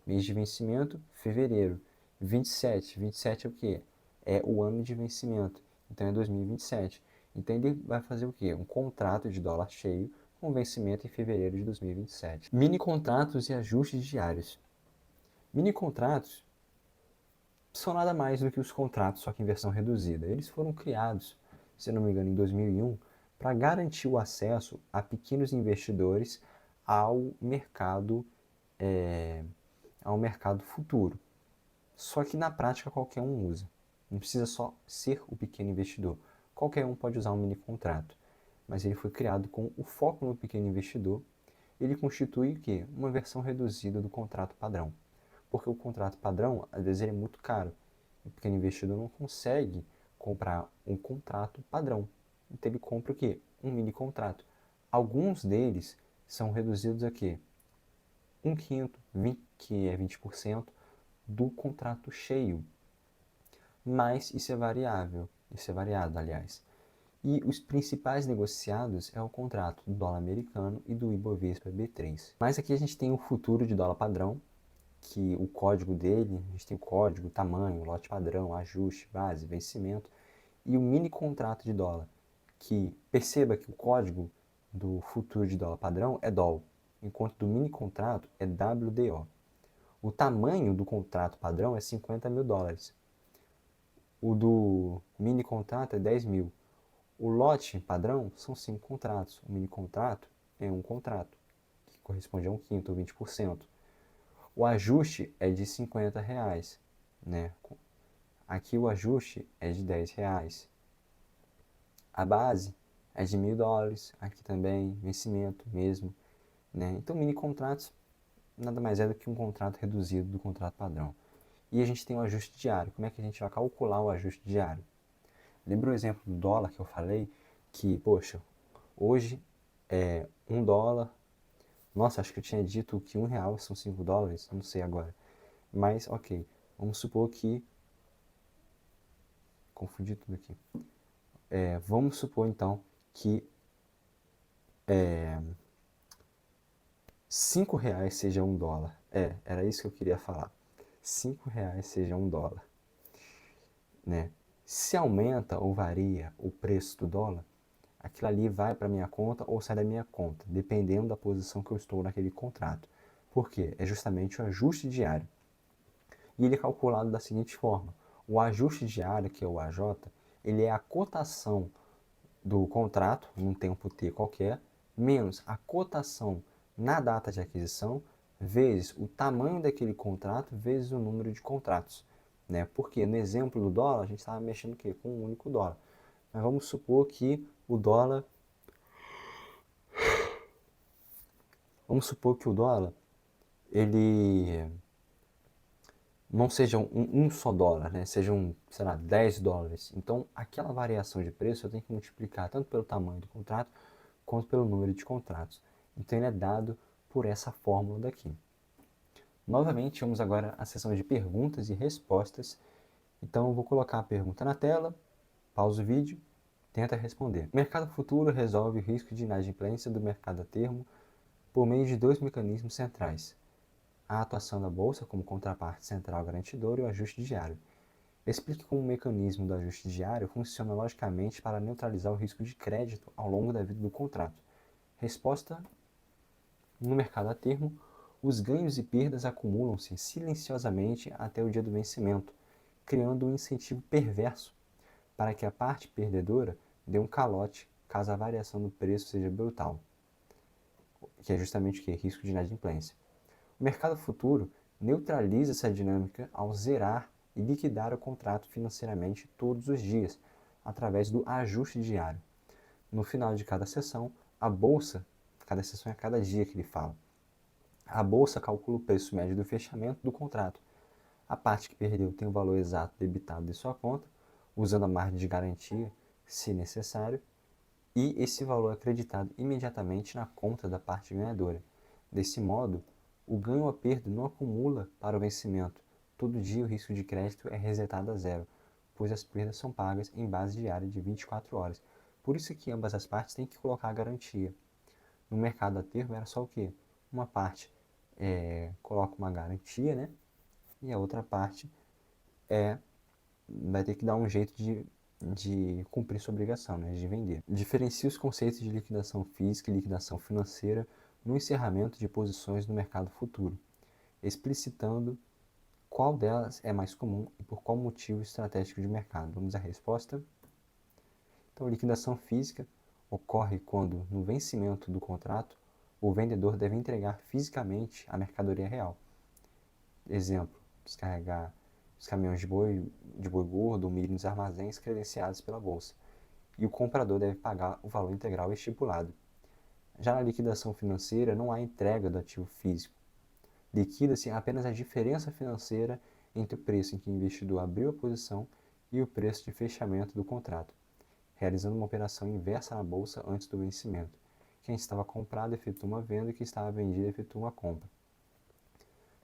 Mês de vencimento, fevereiro. 27 é o quê? É o ano de vencimento. Então é 2027. Então ele vai fazer o quê? Um contrato de dólar cheio com vencimento em fevereiro de 2027. Mini contratos e ajustes diários. Mini contratos são nada mais do que os contratos, só que em versão reduzida. Eles foram criados, se não me engano, em 2001, para garantir o acesso a pequenos investidores ao mercado, ao mercado futuro. Só que na prática qualquer um usa. Não precisa só ser o pequeno investidor. Qualquer um pode usar um mini contrato. Mas ele foi criado com o foco no pequeno investidor. Ele constitui o quê? Uma versão reduzida do contrato padrão. Porque o contrato padrão, às vezes, ele é muito caro. O pequeno investidor não consegue comprar um contrato padrão. Então ele compra o quê? Um mini contrato. Alguns deles são reduzidos a quê? 1/5, que é 20%, do contrato cheio. Mas isso é variável, isso é variado, aliás. E os principais negociados é o contrato do dólar americano e do Ibovespa B3. Mas aqui a gente tem o futuro de dólar padrão, que o código dele, a gente tem o código, tamanho, lote padrão, ajuste, base, vencimento, e o mini contrato de dólar, que perceba que o código do futuro de dólar padrão é DOL, enquanto do mini contrato é WDO. O tamanho do contrato padrão é 50 mil dólares. O do mini contrato é 10 mil. O lote padrão são 5 contratos. O mini contrato é um contrato, que corresponde a 1/5 ou 20%. O ajuste é de R$ 50, né? Aqui o ajuste é de R$ 10. A base é de $1.000, aqui também, vencimento mesmo, né? Então mini contratos nada mais é do que um contrato reduzido do contrato padrão. E a gente tem o ajuste diário. Como é que a gente vai calcular o ajuste diário? Lembra o exemplo do dólar que eu falei? Que, poxa, hoje é $1. Nossa, acho que eu tinha dito que R$ 1 são $5, não sei agora. Mas, ok, vamos supor que... Confundi tudo aqui. Vamos supor, então, que R$ 5 seja $1. Era isso que eu queria falar. R$ 5 seja $1, né? Se aumenta ou varia o preço do dólar, aquilo ali vai para minha conta ou sai da minha conta, dependendo da posição que eu estou naquele contrato. Por quê? É justamente o ajuste diário. E ele é calculado da seguinte forma. O ajuste diário, que é o AJ, ele é a cotação do contrato, num tempo T qualquer, menos a cotação na data de aquisição, vezes o tamanho daquele contrato, vezes o número de contratos. Né? Porque no exemplo do dólar, a gente estava mexendo o quê? Com um único dólar. Mas vamos supor que o dólar... ele não seja um só dólar, né? Sejam, sei lá, $10. Então, aquela variação de preço eu tenho que multiplicar tanto pelo tamanho do contrato quanto pelo número de contratos. Então, ele é dado por essa fórmula daqui. Novamente, vamos agora à seção de perguntas e respostas. Então, eu vou colocar a pergunta na tela, pausa o vídeo, tenta responder. O mercado futuro resolve o risco de inadimplência do mercado a termo por meio de dois mecanismos centrais: a atuação da bolsa como contraparte central garantidora e o ajuste diário. Explique como o mecanismo do ajuste diário funciona logicamente para neutralizar o risco de crédito ao longo da vida do contrato. Resposta: no mercado a termo, os ganhos e perdas acumulam-se silenciosamente até o dia do vencimento, criando um incentivo perverso para que a parte perdedora dê um calote caso a variação do preço seja brutal, que é justamente o que? Risco de inadimplência. O mercado futuro neutraliza essa dinâmica ao zerar e liquidar o contrato financeiramente todos os dias, através do ajuste diário. No final de cada sessão, a bolsa, cada sessão é cada dia que ele fala, a bolsa calcula o preço médio do fechamento do contrato. A parte que perdeu tem o valor exato debitado de sua conta, usando a margem de garantia, se necessário, e esse valor é acreditado imediatamente na conta da parte ganhadora. Desse modo, o ganho ou a perda não acumula para o vencimento. Todo dia o risco de crédito é resetado a zero, pois as perdas são pagas em base diária de 24 horas. Por isso que ambas as partes têm que colocar a garantia. No mercado a termo era só o quê? Uma parte coloca uma garantia, né? E a outra parte vai ter que dar um jeito de cumprir sua obrigação, né? De vender. Diferencia os conceitos de liquidação física e liquidação financeira no encerramento de posições no mercado futuro, explicitando qual delas é mais comum e por qual motivo estratégico de mercado. Vamos à resposta? Então, liquidação física ocorre quando, no vencimento do contrato, o vendedor deve entregar fisicamente a mercadoria real. Exemplo, descarregar os caminhões de boi gordo ou milho nos armazéns credenciados pela bolsa. E o comprador deve pagar o valor integral estipulado. Já na liquidação financeira, não há entrega do ativo físico. Liquida-se apenas a diferença financeira entre o preço em que o investidor abriu a posição e o preço de fechamento do contrato, realizando uma operação inversa na bolsa antes do vencimento. Quem estava comprado efetua uma venda e quem estava vendido efetua uma compra.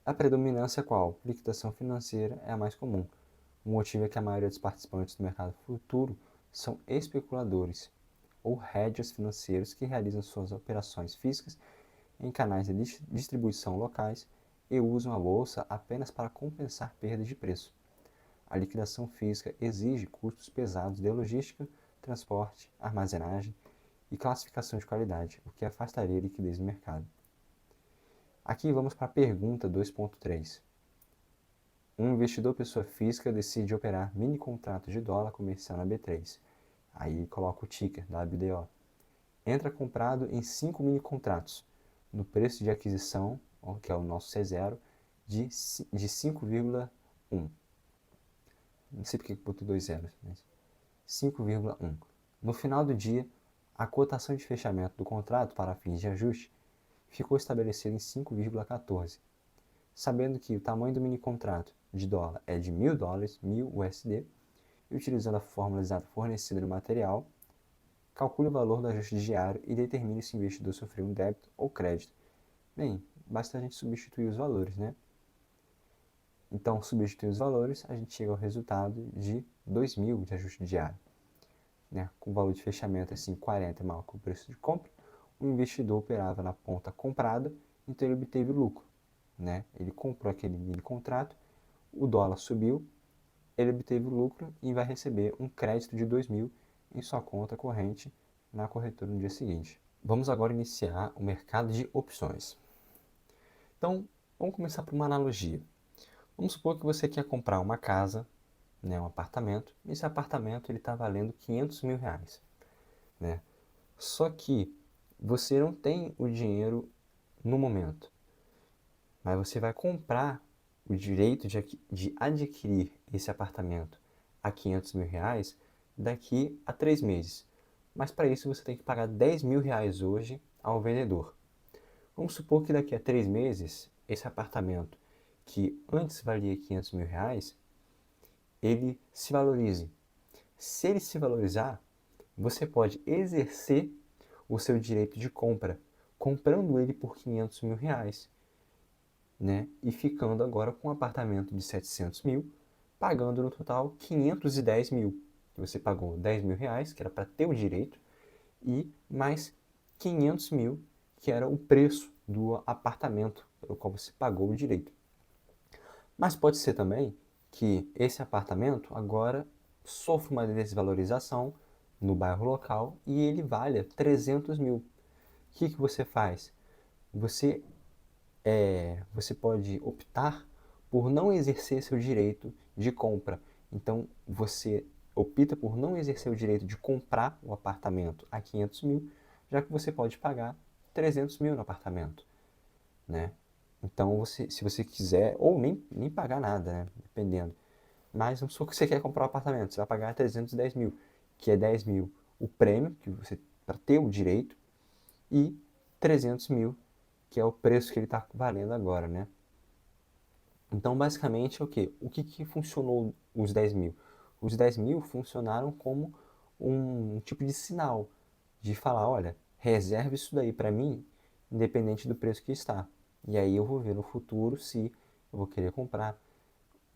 A predominância qual? Liquidação financeira é a mais comum. O motivo é que a maioria dos participantes do mercado futuro são especuladores ou hedgers financeiros que realizam suas operações físicas em canais de distribuição locais e usam a bolsa apenas para compensar perdas de preço. A liquidação física exige custos pesados de logística, transporte, armazenagem e classificação de qualidade, o que afastaria a liquidez do mercado. Aqui vamos para a pergunta 2.3. Um investidor pessoa física decide operar mini contratos de dólar comercial na B3. Aí coloca o ticker WDO. Entra comprado em 5 mini contratos, no preço de aquisição, que é o nosso C0, de 5,1. Não sei porque botou 2 zeros, mas 5,1. No final do dia, a cotação de fechamento do contrato para fins de ajuste ficou estabelecida em 5,14. Sabendo que o tamanho do mini contrato de dólar é de $1.000, 1.000 USD, e utilizando a fórmula exata fornecida no material, calcule o valor do ajuste diário e determine se o investidor sofreu um débito ou crédito. Bem, basta a gente substituir os valores, né? Então, substituindo os valores, a gente chega ao resultado de 2.000 de ajuste diário. Né? Com o valor de fechamento é 5,40 maior que o preço de compra, o investidor operava na ponta comprada, então ele obteve lucro. Né? Ele comprou aquele mini contrato, o dólar subiu, ele obteve lucro e vai receber um crédito de 2.000 em sua conta corrente na corretora no dia seguinte. Vamos agora iniciar o mercado de opções. Então, vamos começar por uma analogia. Vamos supor que você quer comprar uma casa, né, um apartamento, e esse apartamento está valendo R$500 mil. Né? Só que você não tem o dinheiro no momento, mas você vai comprar o direito de adquirir esse apartamento a R$500 mil daqui a 3 meses. Mas para isso você tem que pagar R$10 mil hoje ao vendedor. Vamos supor que daqui a 3 meses, esse apartamento que antes valia R$500 mil, ele se valorize. Se ele se valorizar, você pode exercer o seu direito de compra, comprando ele por R$500 mil, né? E ficando agora com um apartamento de 700 mil, pagando no total 510 mil. Você pagou R$10 mil, que era para ter o direito, e mais 500 mil, que era o preço do apartamento pelo qual você pagou o direito. Mas pode ser também que esse apartamento agora sofra uma desvalorização no bairro local e ele valha 300 mil. O que você faz? Você pode optar por não exercer seu direito de compra. Então, você opta por não exercer o direito de comprar o apartamento a 500 mil, já que você pode pagar 300 mil no apartamento, né? Então, se você quiser, ou nem pagar nada, né? Dependendo. Mas vamos supor que você quer comprar um apartamento, você vai pagar 310 mil, que é 10 mil o prêmio, que você para ter o direito, e 300 mil, que é o preço que ele está valendo agora, né? Então, basicamente, é o quê? O que funcionou os 10 mil? Os 10 mil funcionaram como um tipo de sinal, de falar, olha, reserve isso daí para mim, independente do preço que está. E aí eu vou ver no futuro se eu vou querer comprar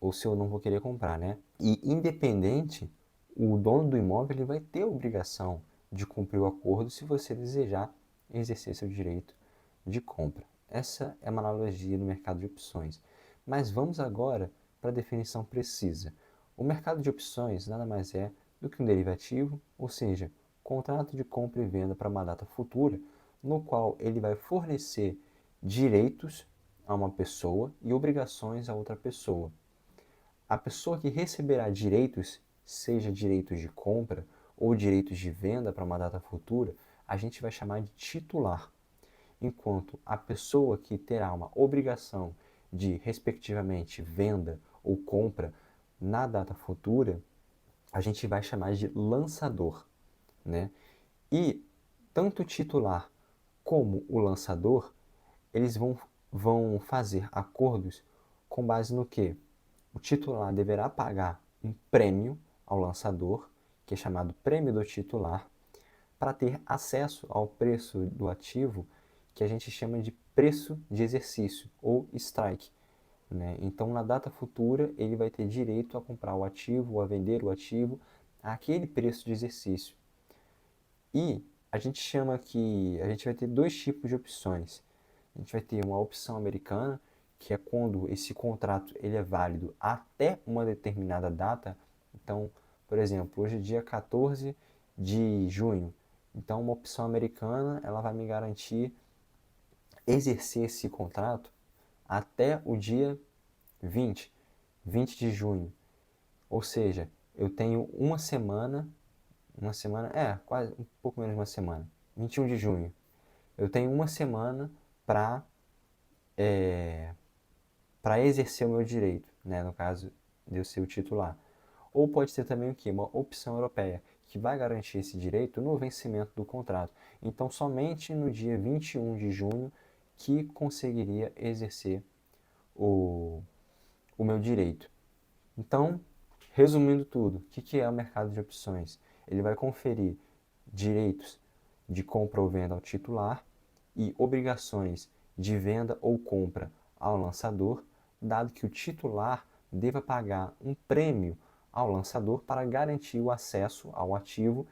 ou se eu não vou querer comprar, né? E independente, o dono do imóvel ele vai ter a obrigação de cumprir o acordo se você desejar exercer seu direito de compra. Essa é uma analogia do mercado de opções. Mas vamos agora para a definição precisa. O mercado de opções nada mais é do que um derivativo, ou seja, contrato de compra e venda para uma data futura, no qual ele vai fornecer direitos a uma pessoa e obrigações a outra pessoa. A pessoa que receberá direitos, seja direitos de compra ou direitos de venda para uma data futura, a gente vai chamar de titular, enquanto a pessoa que terá uma obrigação de, respectivamente, venda ou compra na data futura, a gente vai chamar de lançador, né? E tanto o titular como o lançador, eles vão fazer acordos com base no que? O titular deverá pagar um prêmio ao lançador, que é chamado prêmio do titular, para ter acesso ao preço do ativo, que a gente chama de preço de exercício, ou strike, né? Então, na data futura, ele vai ter direito a comprar o ativo ou a vender o ativo àquele preço de exercício. E a gente vai ter dois tipos de opções. A gente vai ter uma opção americana, que é quando esse contrato ele é válido até uma determinada data. Então, por exemplo, hoje é dia 14 de junho. Então, uma opção americana, ela vai me garantir exercer esse contrato até o dia 20 de junho. Ou seja, eu tenho uma semana, quase um pouco menos de uma semana, 21 de junho. Eu tenho uma semana para para exercer o meu direito, né? No caso de eu ser o titular. Ou pode ser também o quê? Uma opção europeia, que vai garantir esse direito no vencimento do contrato. Então, somente no dia 21 de junho que conseguiria exercer o, o meu direito. Então, resumindo tudo, o que é o mercado de opções? Ele vai conferir direitos de compra ou venda ao titular e obrigações de venda ou compra ao lançador, dado que o titular deva pagar um prêmio ao lançador para garantir o acesso ao ativo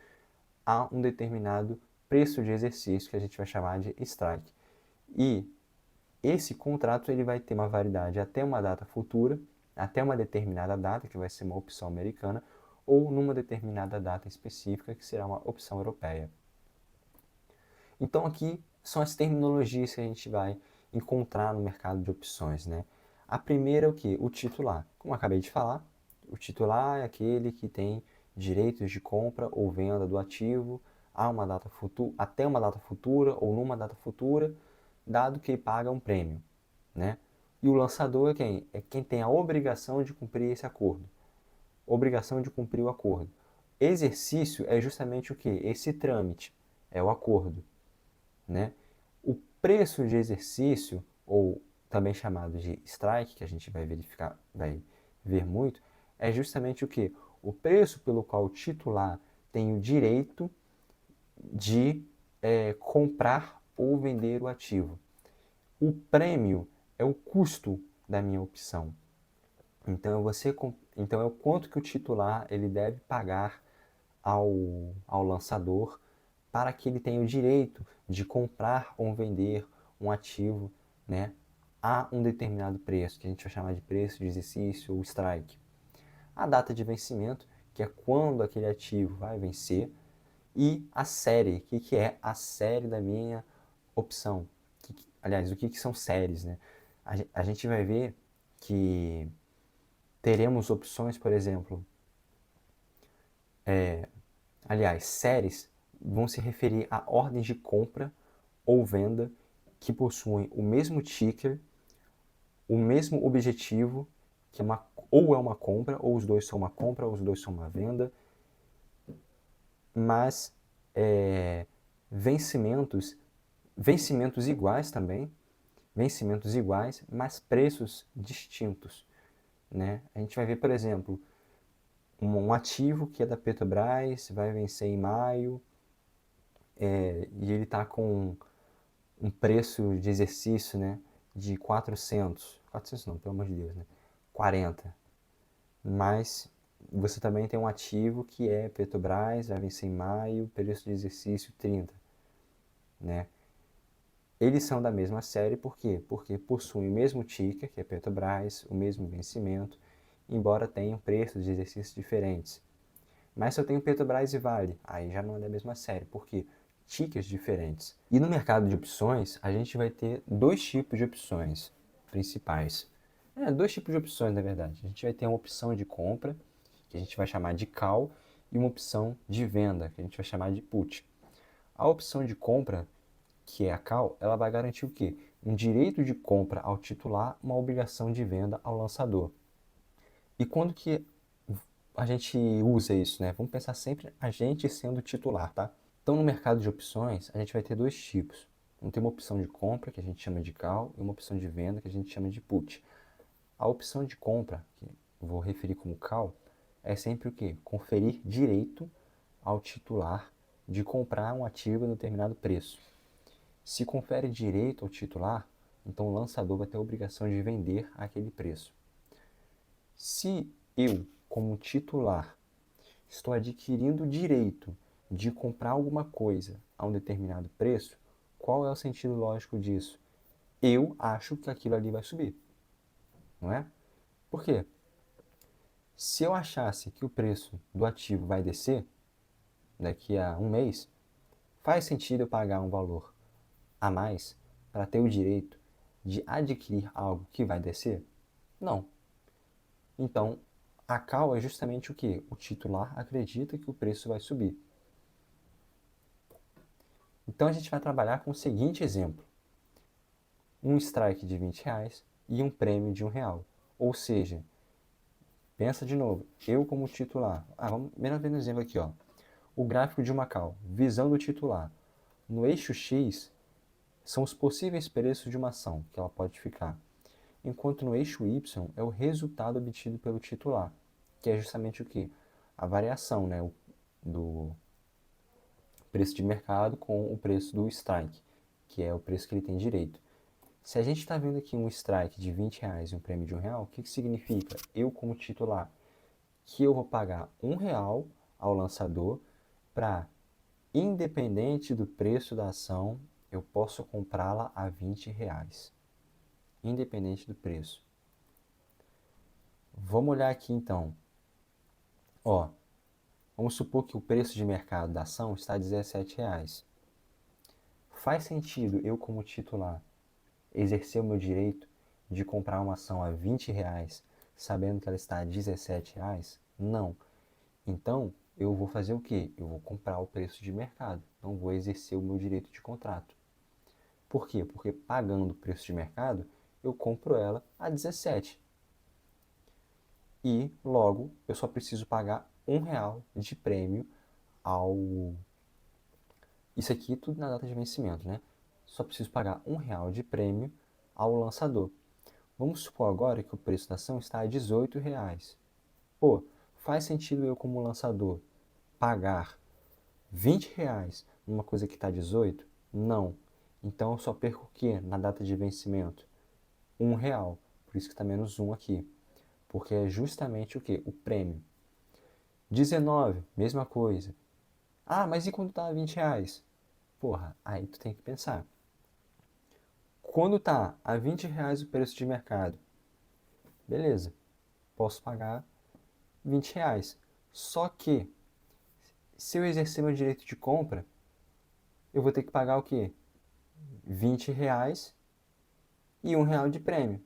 a um determinado preço de exercício que a gente vai chamar de strike. E esse contrato ele vai ter uma validade até uma data futura, até uma determinada data, que vai ser uma opção americana, ou numa determinada data específica, que será uma opção europeia. Então aqui são as terminologias que a gente vai encontrar no mercado de opções, né? A primeira é o que? O titular. Como eu acabei de falar, o titular é aquele que tem direitos de compra ou venda do ativo até uma data futura ou numa data futura, dado que ele paga um prêmio, né? E o lançador é quem? É quem tem a obrigação de cumprir esse acordo. Obrigação de cumprir o acordo. Exercício é justamente o que? Esse trâmite, é o acordo, né? O preço de exercício, ou também chamado de strike, que a gente vai ver muito, é justamente o que? O preço pelo qual o titular tem o direito de comprar ou vender o ativo. O prêmio é o custo da minha opção. Então é o quanto que o titular ele deve pagar ao lançador para que ele tenha o direito de comprar ou vender um ativo, né, a um determinado preço, que a gente vai chamar de preço de exercício ou strike. A data de vencimento, que é quando aquele ativo vai vencer, e a série, que é a série da minha opção. Aliás, o que são séries, né? A gente vai ver que teremos opções, por exemplo, aliás, séries vão se referir a ordens de compra ou venda que possuem o mesmo ticker, o mesmo objetivo, que ou é uma compra, ou os dois são uma compra, ou os dois são uma venda, mas vencimentos, vencimentos iguais também, vencimentos iguais, mas preços distintos, né? A gente vai ver, por exemplo, um ativo que é da Petrobras vai vencer em maio, e ele está com um preço de exercício, né, de 400 não, pelo amor de Deus, né, 40. Mas você também tem um ativo que é Petrobras, vai vencer em maio, preço de exercício 30, né? Eles são da mesma série, por quê? Porque possuem o mesmo ticker, que é Petrobras, o mesmo vencimento, embora tenham preços de exercícios diferentes. Mas se eu tenho Petrobras e Vale, aí já não é da mesma série, porque tickers diferentes. E no mercado de opções, a gente vai ter dois tipos de opções principais. Dois tipos de opções, na verdade. A gente vai ter uma opção de compra, que a gente vai chamar de call, e uma opção de venda, que a gente vai chamar de put. A opção de compra, que é a call, ela vai garantir o quê? Um direito de compra ao titular, uma obrigação de venda ao lançador. E quando que a gente usa isso, né? Vamos pensar sempre a gente sendo titular, tá? Então, no mercado de opções, a gente vai ter dois tipos. Vamos ter uma opção de compra, que a gente chama de call, e uma opção de venda, que a gente chama de put. A opção de compra, que eu vou referir como call, é sempre o quê? Conferir direito ao titular de comprar um ativo a determinado preço. Se confere direito ao titular, então o lançador vai ter a obrigação de vender aquele preço. Se eu, como titular, estou adquirindo o direito de comprar alguma coisa a um determinado preço, qual é o sentido lógico disso? Eu acho que aquilo ali vai subir, não é? Por quê? Se eu achasse que o preço do ativo vai descer daqui a um mês, faz sentido eu pagar um valor a mais para ter o direito de adquirir algo que vai descer? Não. Então, a call é justamente o que? O titular acredita que o preço vai subir. Então a gente vai trabalhar com o seguinte exemplo: um strike de R$ 20 e um prêmio de R$ 1. Ou seja, pensa de novo, eu como titular. Vamos melhor ver no exemplo aqui, ó. O gráfico de uma call, visão do titular. No eixo X são os possíveis preços de uma ação que ela pode ficar, enquanto no eixo Y é o resultado obtido pelo titular, que é justamente o que? A variação, né, do preço de mercado com o preço do strike, que é o preço que ele tem direito. Se a gente está vendo aqui um strike de R$ 20 e um prêmio de R$ 1, o que significa? Eu, como titular, que eu vou pagar R$ 1 ao lançador para, independente do preço da ação, eu posso comprá-la a R$ 20. Independente do preço. Vamos olhar aqui então. Ó, vamos supor que o preço de mercado da ação está a R$ 17. Faz sentido eu, como titular, exercer o meu direito de comprar uma ação a R$ 20, sabendo que ela está a R$ 17? Não. Então, eu vou fazer o quê? Eu vou comprar o preço de mercado. Não vou exercer o meu direito de contrato. Por quê? Porque pagando o preço de mercado, eu compro ela a 17. E, logo, eu só preciso pagar R$ 1 de prêmio ao... Isso aqui tudo na data de vencimento, né? Só preciso pagar R$ 1 de prêmio ao lançador. Vamos supor agora que o preço da ação está a R$ 18. Pô, faz sentido eu, como lançador, pagar R$ 20 numa coisa que está 18? Não. Então eu só perco o quê na data de vencimento? R$ 1. Por isso que está menos 1 aqui. Porque é justamente o quê? O prêmio. 19, mesma coisa. Mas e quando está a R$ 20? Porra, aí tu tem que pensar. Quando está a R$ 20 o preço de mercado, beleza, posso pagar R$ 20. Só que, se eu exercer meu direito de compra, eu vou ter que pagar o quê? R$ 20 e R$ 1 de prêmio.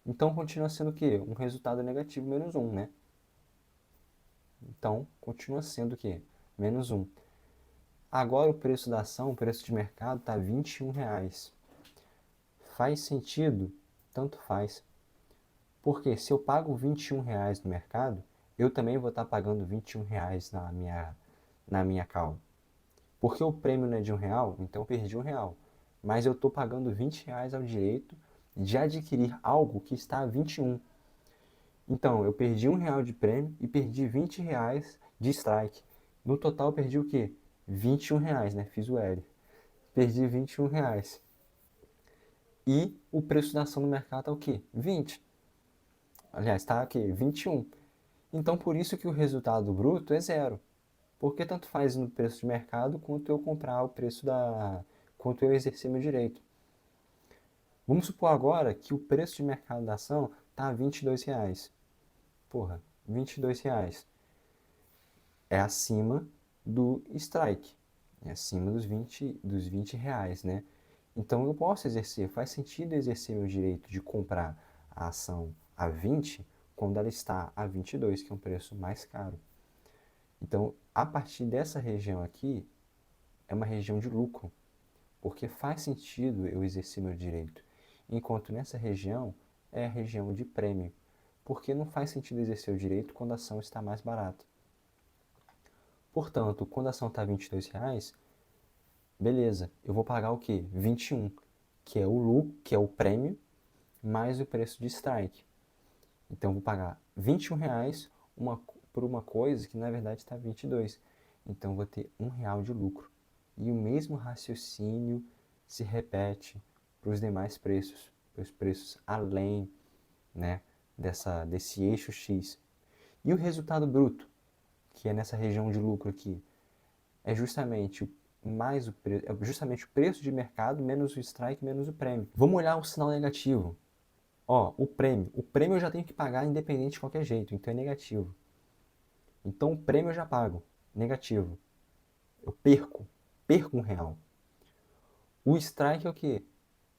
Então continua sendo o quê? Um resultado negativo menos 1, né? Então continua sendo o quê? Menos 1. Agora o preço da ação, o preço de mercado está R$ 21. Faz sentido? Tanto faz. Porque se eu pago R$ 21 no mercado, eu também vou estar pagando R$ 21 na minha call. Porque o prêmio não é de R$ 1, então eu perdi R$ 1. Mas eu estou pagando R$ 20 ao direito de adquirir algo que está a 21. Então, eu perdi R$ 1 de prêmio e perdi R$ 20 de strike. No total, eu perdi o quê? R$ 21, né? Fiz o L. Perdi R$ 21. E o preço da ação no mercado está o quê? 20. Aliás, está o quê? 21. Então, por isso que o resultado bruto é zero. Porque tanto faz no preço de mercado quanto eu comprar o preço da... quanto eu exercer meu direito. Vamos supor agora que o preço de mercado da ação está R$ 22. Porra, R$ 22 é acima do strike, é acima dos 20 reais, né? Então eu posso exercer, faz sentido exercer meu direito de comprar a ação a 20 quando ela está a 22, que é um preço mais caro. Então, a partir dessa região aqui, é uma região de lucro, porque faz sentido eu exercer meu direito. Enquanto nessa região é a região de prêmio, porque não faz sentido exercer o direito quando a ação está mais barata. Portanto, quando a ação está R$ 22, beleza, eu vou pagar o quê? 21, que é o lucro, que é o prêmio, mais o preço de strike. Então, eu vou pagar R$ 21 por uma coisa que na verdade está 22. Então, eu vou ter R$ 1 de lucro. E o mesmo raciocínio se repete para os demais preços, para os preços além, né, desse eixo X. E o resultado bruto, que é nessa região de lucro aqui, é justamente justamente o preço de mercado menos o strike menos o prêmio. Vamos olhar o sinal negativo. Ó, o prêmio. O prêmio eu já tenho que pagar independente de qualquer jeito, então é negativo. Então o prêmio eu já pago, negativo. Eu perco R$ 1. O strike é o quê?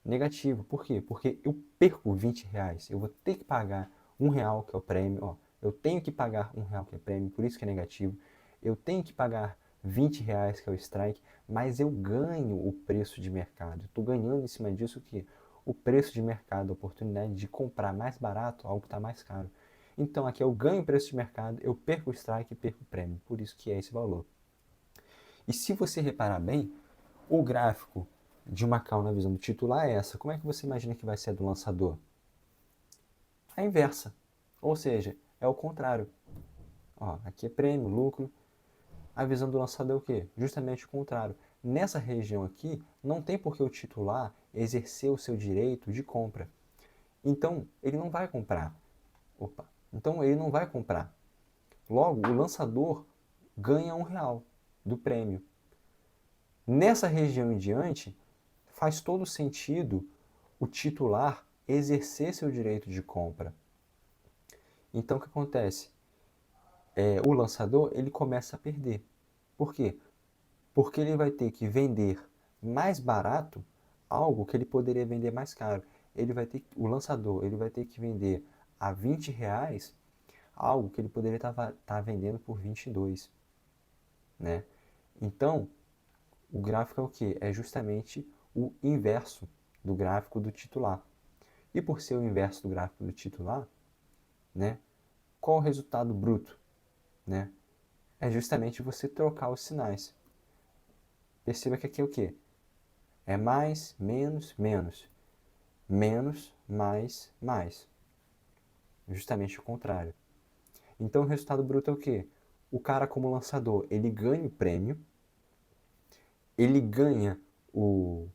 Negativo. Por quê? Porque eu perco R$ 20. Eu vou ter que pagar R$ 1, que é o prêmio. Ó, eu tenho que pagar R$ 1, que é prêmio, por isso que é negativo. Eu tenho que pagar R$ 20, que é o strike, mas eu ganho o preço de mercado. Estou ganhando em cima disso que o preço de mercado, a oportunidade de comprar mais barato algo que está mais caro. Então aqui eu ganho o preço de mercado, eu perco o strike e perco o prêmio. Por isso que é esse valor. E se você reparar bem, o gráfico de uma call na visão do titular é essa. Como é que você imagina que vai ser a do lançador? A inversa. Ou seja, é o contrário. Ó, aqui é prêmio, lucro. A visão do lançador é o quê? Justamente o contrário. Nessa região aqui, não tem por que o titular exercer o seu direito de compra. Então, ele não vai comprar. Opa. Então, ele não vai comprar. Logo, o lançador ganha R$ 1 do prêmio. Nessa região em diante, faz todo sentido o titular exercer seu direito de compra. Então, o que acontece? O lançador ele começa a perder. Por quê? Porque ele vai ter que vender mais barato algo que ele poderia vender mais caro. O lançador ele vai ter que vender a R$ 20 algo que ele poderia estar vendendo por 22, né? Então, o gráfico é o que? É justamente o inverso do gráfico do titular. E por ser o inverso do gráfico do titular, né, qual o resultado bruto? Né? É justamente você trocar os sinais. Perceba que aqui é o quê? É mais, menos, menos. Menos, mais, mais. Justamente o contrário. Então o resultado bruto é o quê? O cara como lançador, ele ganha o prêmio, ele ganha o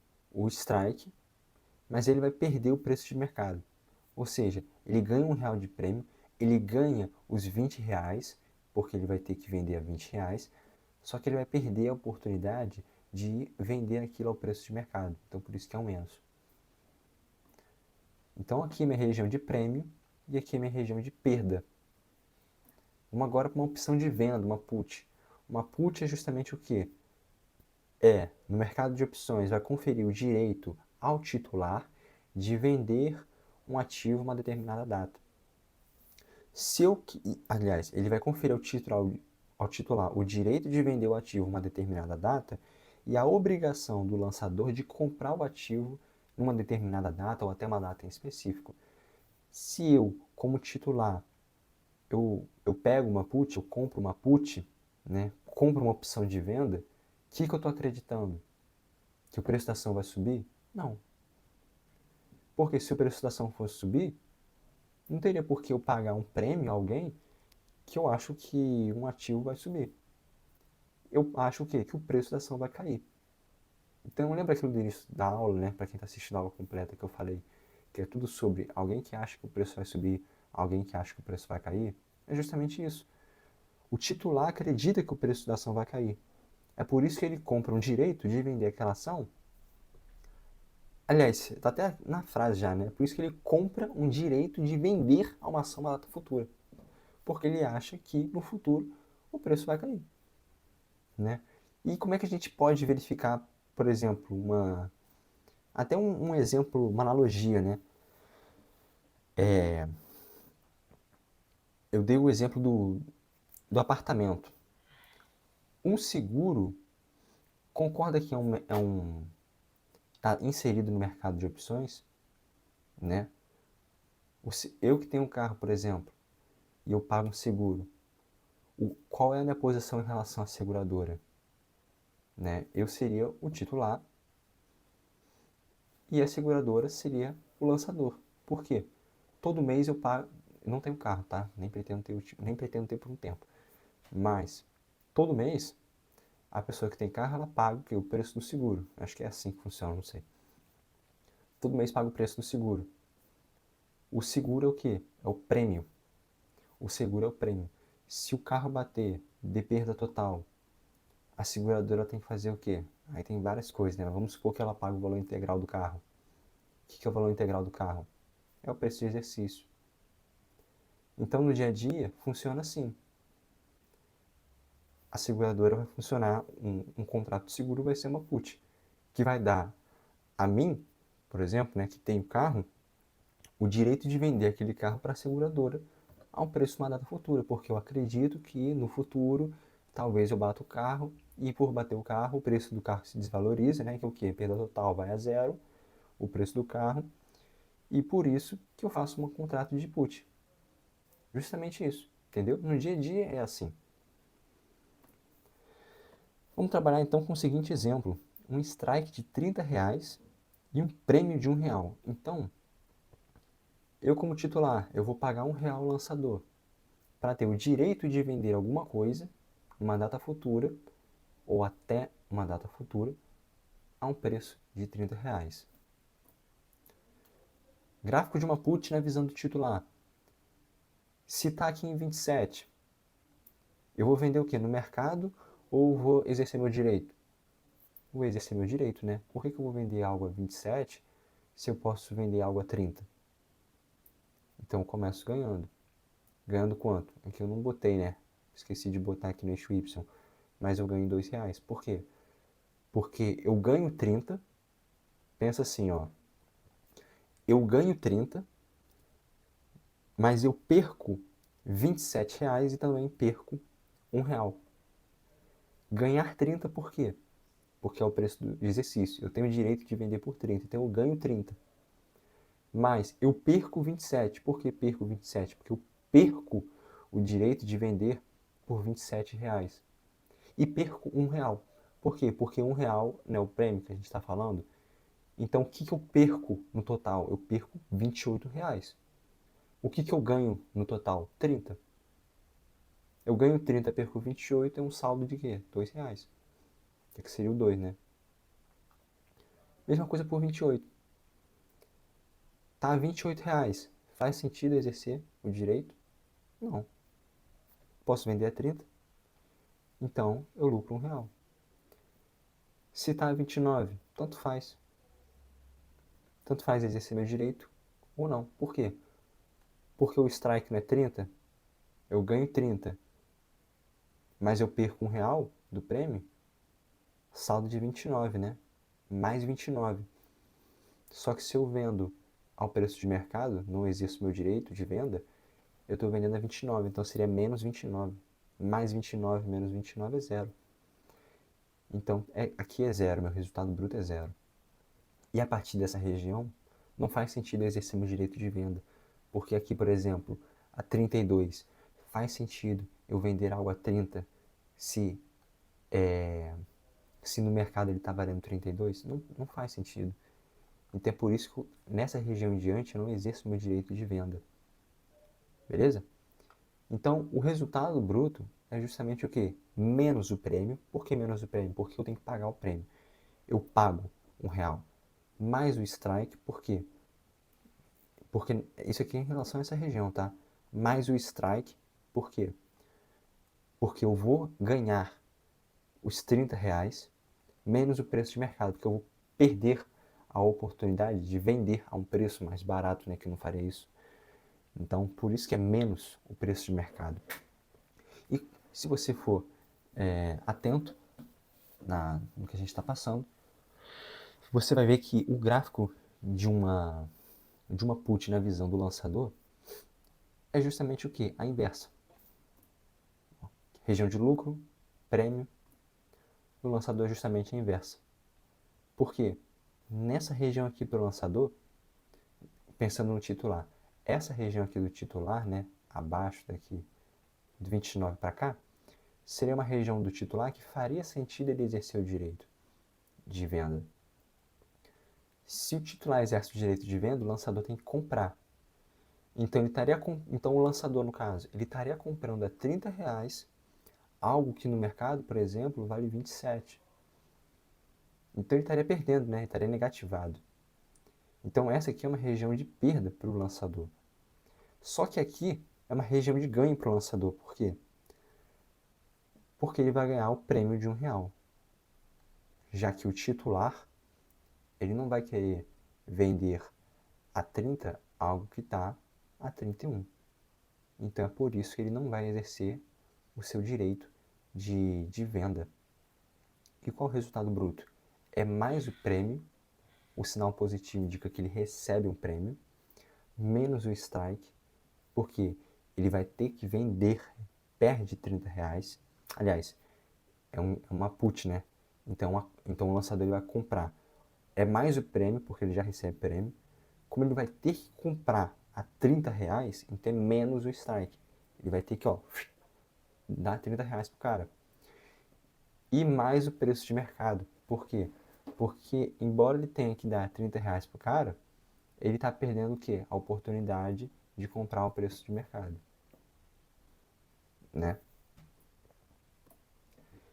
strike, mas ele vai perder o preço de mercado. Ou seja, ele ganha R$ 1 de prêmio, ele ganha os R$ 20, porque ele vai ter que vender a R$ 20, só que ele vai perder a oportunidade de vender aquilo ao preço de mercado. Então, por isso que é um menos. Então, aqui é minha região de prêmio e aqui é minha região de perda. Vamos agora para uma opção de venda, uma put. Uma put é justamente o quê? No mercado de opções, vai conferir o direito ao titular de vender um ativo uma determinada data. Aliás, ele vai conferir ao titular o direito de vender o ativo uma determinada data e a obrigação do lançador de comprar o ativo numa determinada data ou até uma data em específico. Se eu, como titular, eu pego uma put, eu compro uma put, né, compro uma opção de venda, o que eu estou acreditando? Que o preço da ação vai subir? Não. Porque se o preço da ação fosse subir, não teria por que eu pagar um prêmio a alguém que eu acho que um ativo vai subir. Eu acho o quê? Que o preço da ação vai cair. Então, lembra aquilo do início da aula, né? Para quem está assistindo a aula completa que eu falei, que é tudo sobre alguém que acha que o preço vai subir, alguém que acha que o preço vai cair? É justamente isso. O titular acredita que o preço da ação vai cair. É por isso que ele compra um direito de vender aquela ação. Aliás, está até na frase já, né? É por isso que ele compra um direito de vender uma ação na data futura. Porque ele acha que no futuro o preço vai cair, né? E como é que a gente pode verificar, por exemplo, até um exemplo, uma analogia, né? Eu dei o exemplo do apartamento. Um seguro, concorda que tá inserido no mercado de opções, né? Eu que tenho um carro, por exemplo, e eu pago um seguro, qual é a minha posição em relação à seguradora? Né? Eu seria o titular e a seguradora seria o lançador. Por quê? Todo mês eu pago, eu não tenho carro, tá? Nem pretendo ter por um tempo. Mas todo mês a pessoa que tem carro ela paga o preço do seguro. Acho que é assim que funciona, não sei. Todo mês paga o preço do seguro. O seguro é o quê? É o prêmio. O seguro é o prêmio. Se o carro bater de perda total, a seguradora tem que fazer o quê? Aí tem várias coisas, né? Vamos supor que ela paga o valor integral do carro. O que é o valor integral do carro? É o preço de exercício. Então, no dia a dia, funciona assim. A seguradora vai funcionar, um contrato de seguro vai ser uma put, que vai dar a mim, por exemplo, né, que tem o carro, o direito de vender aquele carro para a seguradora a um preço de uma data futura, porque eu acredito que no futuro talvez eu bata o carro e por bater o carro, o preço do carro se desvaloriza, né, que é o quê? Perda total vai a zero, o preço do carro, e por isso que eu faço um contrato de put. Justamente isso, entendeu? No dia a dia é assim. Vamos trabalhar então com o seguinte exemplo: um strike de R$ 30 e um prêmio de R$ 1. Então, eu como titular, eu vou pagar R$ 1 ao lançador para ter o direito de vender alguma coisa numa data futura ou até uma data futura a um preço de R$ 30. Gráfico de uma put na visão do titular. Se está aqui em 27, eu vou vender o quê? No mercado ou vou exercer meu direito? Vou exercer meu direito, né? Por que eu vou vender algo a 27 se eu posso vender algo a 30? Então eu começo ganhando. Ganhando quanto? Aqui eu não botei, né? Esqueci de botar aqui no eixo Y. Mas eu ganho R$ 2. Por quê? Porque eu ganho 30. Pensa assim, ó. Eu ganho 30, mas eu perco R$ 27 e também perco R$ 1. Ganhar 30 por quê? Porque é o preço do exercício. Eu tenho o direito de vender por 30, então eu ganho 30. Mas eu perco 27. Por que perco 27? Porque eu perco o direito de vender por R$ 27. E perco R$ 1. Por quê? Porque R$ 1 é o prêmio que a gente está falando. Então, o que eu perco no total? Eu perco R$ 28. O que eu ganho no total? 30. Eu ganho 30, perco 28, é um saldo de quê? R$ 2. Que seria o 2, né? Mesma coisa por 28. Tá, R$ 28. Faz sentido exercer o direito? Não. Posso vender a 30? Então, eu lucro R$ 1. Se tá a 29, tanto faz. Tanto faz exercer meu direito ou não. Por quê? Porque o strike não é 30, eu ganho 30, mas eu perco R$ 1 do prêmio, saldo de 29, né? Mais 29. Só que se eu vendo ao preço de mercado, não exerço meu direito de venda, eu estou vendendo a 29, então seria menos 29. Mais 29 menos 29 é zero. Então aqui é zero, meu resultado bruto é zero. E a partir dessa região, não faz sentido exercer meu direito de venda. Porque aqui, por exemplo, a 32, faz sentido eu vender algo a 30 se, se no mercado ele está valendo 32? Não faz sentido. Então é por isso que nessa região em diante eu não exerço meu direito de venda. Beleza? Então o resultado bruto é justamente o quê? Menos o prêmio. Por que menos o prêmio? Porque eu tenho que pagar o prêmio. eu pago R$ 1, mais o strike, por quê? Porque isso aqui é em relação a essa região, tá? Mais o strike, por quê? Porque eu vou ganhar os R$ 30 menos o preço de mercado, porque eu vou perder a oportunidade de vender a um preço mais barato, né, que eu não faria isso. Então, por isso que é menos o preço de mercado. E se você for atento no que a gente está passando, você vai ver que o gráfico de uma put na visão do lançador é justamente o que? A inversa. Região de lucro, prêmio, no lançador é justamente a inversa. Por quê? Nessa região aqui para o lançador, pensando no titular, essa região aqui do titular, né, abaixo daqui, de 29 para cá, seria uma região do titular que faria sentido ele exercer o direito de venda. Se o titular exerce o direito de venda, o lançador tem que comprar. Então o lançador, no caso, ele estaria comprando a R$ 30, algo que no mercado, por exemplo, vale 27. Então ele estaria perdendo, né? Ele estaria negativado. Então essa aqui é uma região de perda para o lançador. Só que aqui é uma região de ganho para o lançador. Por quê? Porque ele vai ganhar o prêmio de R$ 1. Já que o titular, ele não vai querer vender a 30 algo que está a 31. Então é por isso que ele não vai exercer o seu direito de venda. E qual é o resultado bruto? É mais o prêmio, o sinal positivo indica que ele recebe um prêmio, menos o strike, porque ele vai ter que vender, perde R$ 30. Aliás, é uma put, né? Então o lançador ele vai comprar. É mais o prêmio, porque ele já recebe prêmio. Como ele vai ter que comprar a R$ 30, então é menos o strike. Ele vai ter que, dar R$ 30 pro cara. E mais o preço de mercado. Por quê? Porque, embora ele tenha que dar R$ 30 pro cara, ele está perdendo o quê? A oportunidade de comprar o preço de mercado. Né?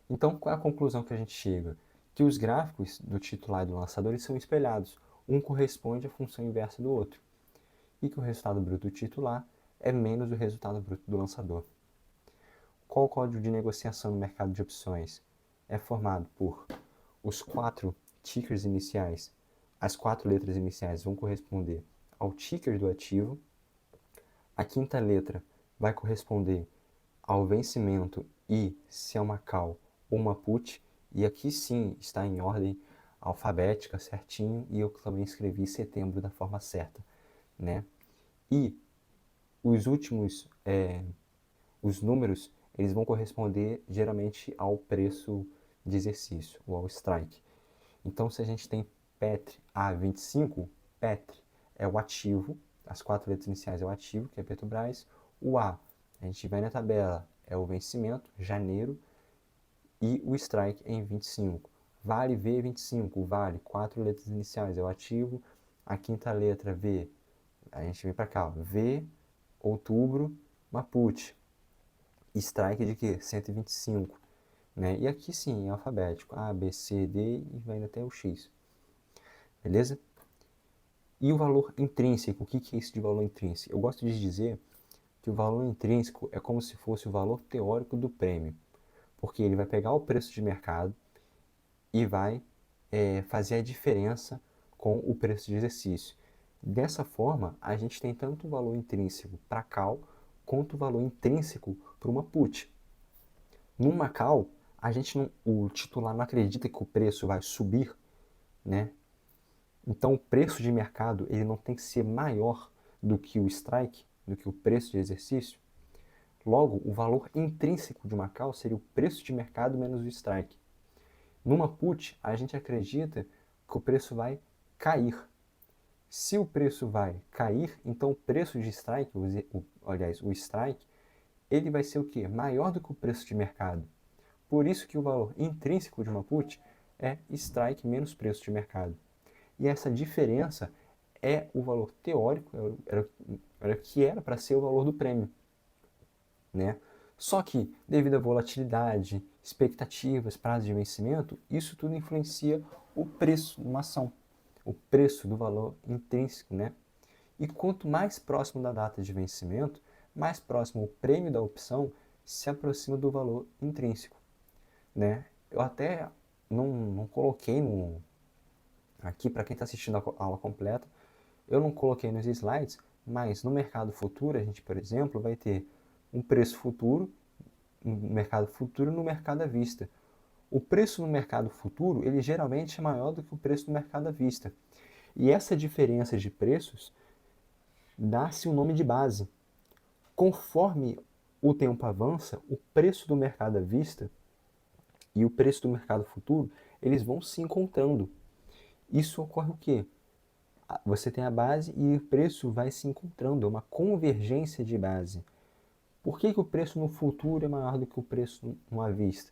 Então, qual é a conclusão que a gente chega? Que os gráficos do titular e do lançador são espelhados. Um corresponde à função inversa do outro. E que o resultado bruto do titular é menos o resultado bruto do lançador. Qual o código de negociação no mercado de opções? É formado por os 4 tickers iniciais. As 4 letras iniciais vão corresponder ao ticker do ativo. A quinta letra vai corresponder ao vencimento e se é uma call ou uma put. E aqui sim está em ordem alfabética certinho, e eu também escrevi setembro da forma certa, né? E os últimos, os números, eles vão corresponder geralmente ao preço de exercício, ou ao strike. Então, se a gente tem PETR A25, PETR é o ativo, as 4 letras iniciais é o ativo, que é Petrobras. O A, a gente vai na tabela, é o vencimento, janeiro, e o strike é em 25. Vale V25, vale, 4 letras iniciais, é o ativo. A quinta letra V, a gente vem para cá, V, outubro, uma put. Strike de quê? 125. Né? E aqui sim, é alfabético, A, B, C, D e vai indo até o X. Beleza? E o valor intrínseco, o que é isso de valor intrínseco? Eu gosto de dizer que o valor intrínseco é como se fosse o valor teórico do prêmio, porque ele vai pegar o preço de mercado e vai fazer a diferença com o preço de exercício. Dessa forma, a gente tem tanto o valor intrínseco para call quanto o valor intrínseco para uma put. Numa call, o titular não acredita que o preço vai subir, né? Então o preço de mercado ele não tem que ser maior do que o strike, do que o preço de exercício. Logo, o valor intrínseco de uma call seria o preço de mercado menos o strike. Numa put, a gente acredita que o preço vai cair. Se o preço vai cair, então o preço de strike, o strike, ele vai ser o quê? Maior do que o preço de mercado. Por isso que o valor intrínseco de uma put é strike menos preço de mercado. E essa diferença é o valor teórico, era que era para ser o valor do prêmio. Né? Só que, devido à volatilidade expectativas, prazo de vencimento, isso tudo influencia o preço de uma ação, o preço do valor intrínseco, né? E quanto mais próximo da data de vencimento, mais próximo o prêmio da opção se aproxima do valor intrínseco, né? Eu até não coloquei aqui para quem está assistindo a aula completa, eu não coloquei nos slides, mas no mercado futuro a gente, por exemplo, vai ter um preço futuro, no mercado futuro e no mercado à vista. O preço no mercado futuro, ele geralmente é maior do que o preço no mercado à vista. E essa diferença de preços dá-se o nome de base. Conforme o tempo avança, o preço do mercado à vista e o preço do mercado futuro, eles vão se encontrando. Isso ocorre o quê? Você tem a base e o preço vai se encontrando, é uma convergência de base. Por que o preço no futuro é maior do que o preço no à vista?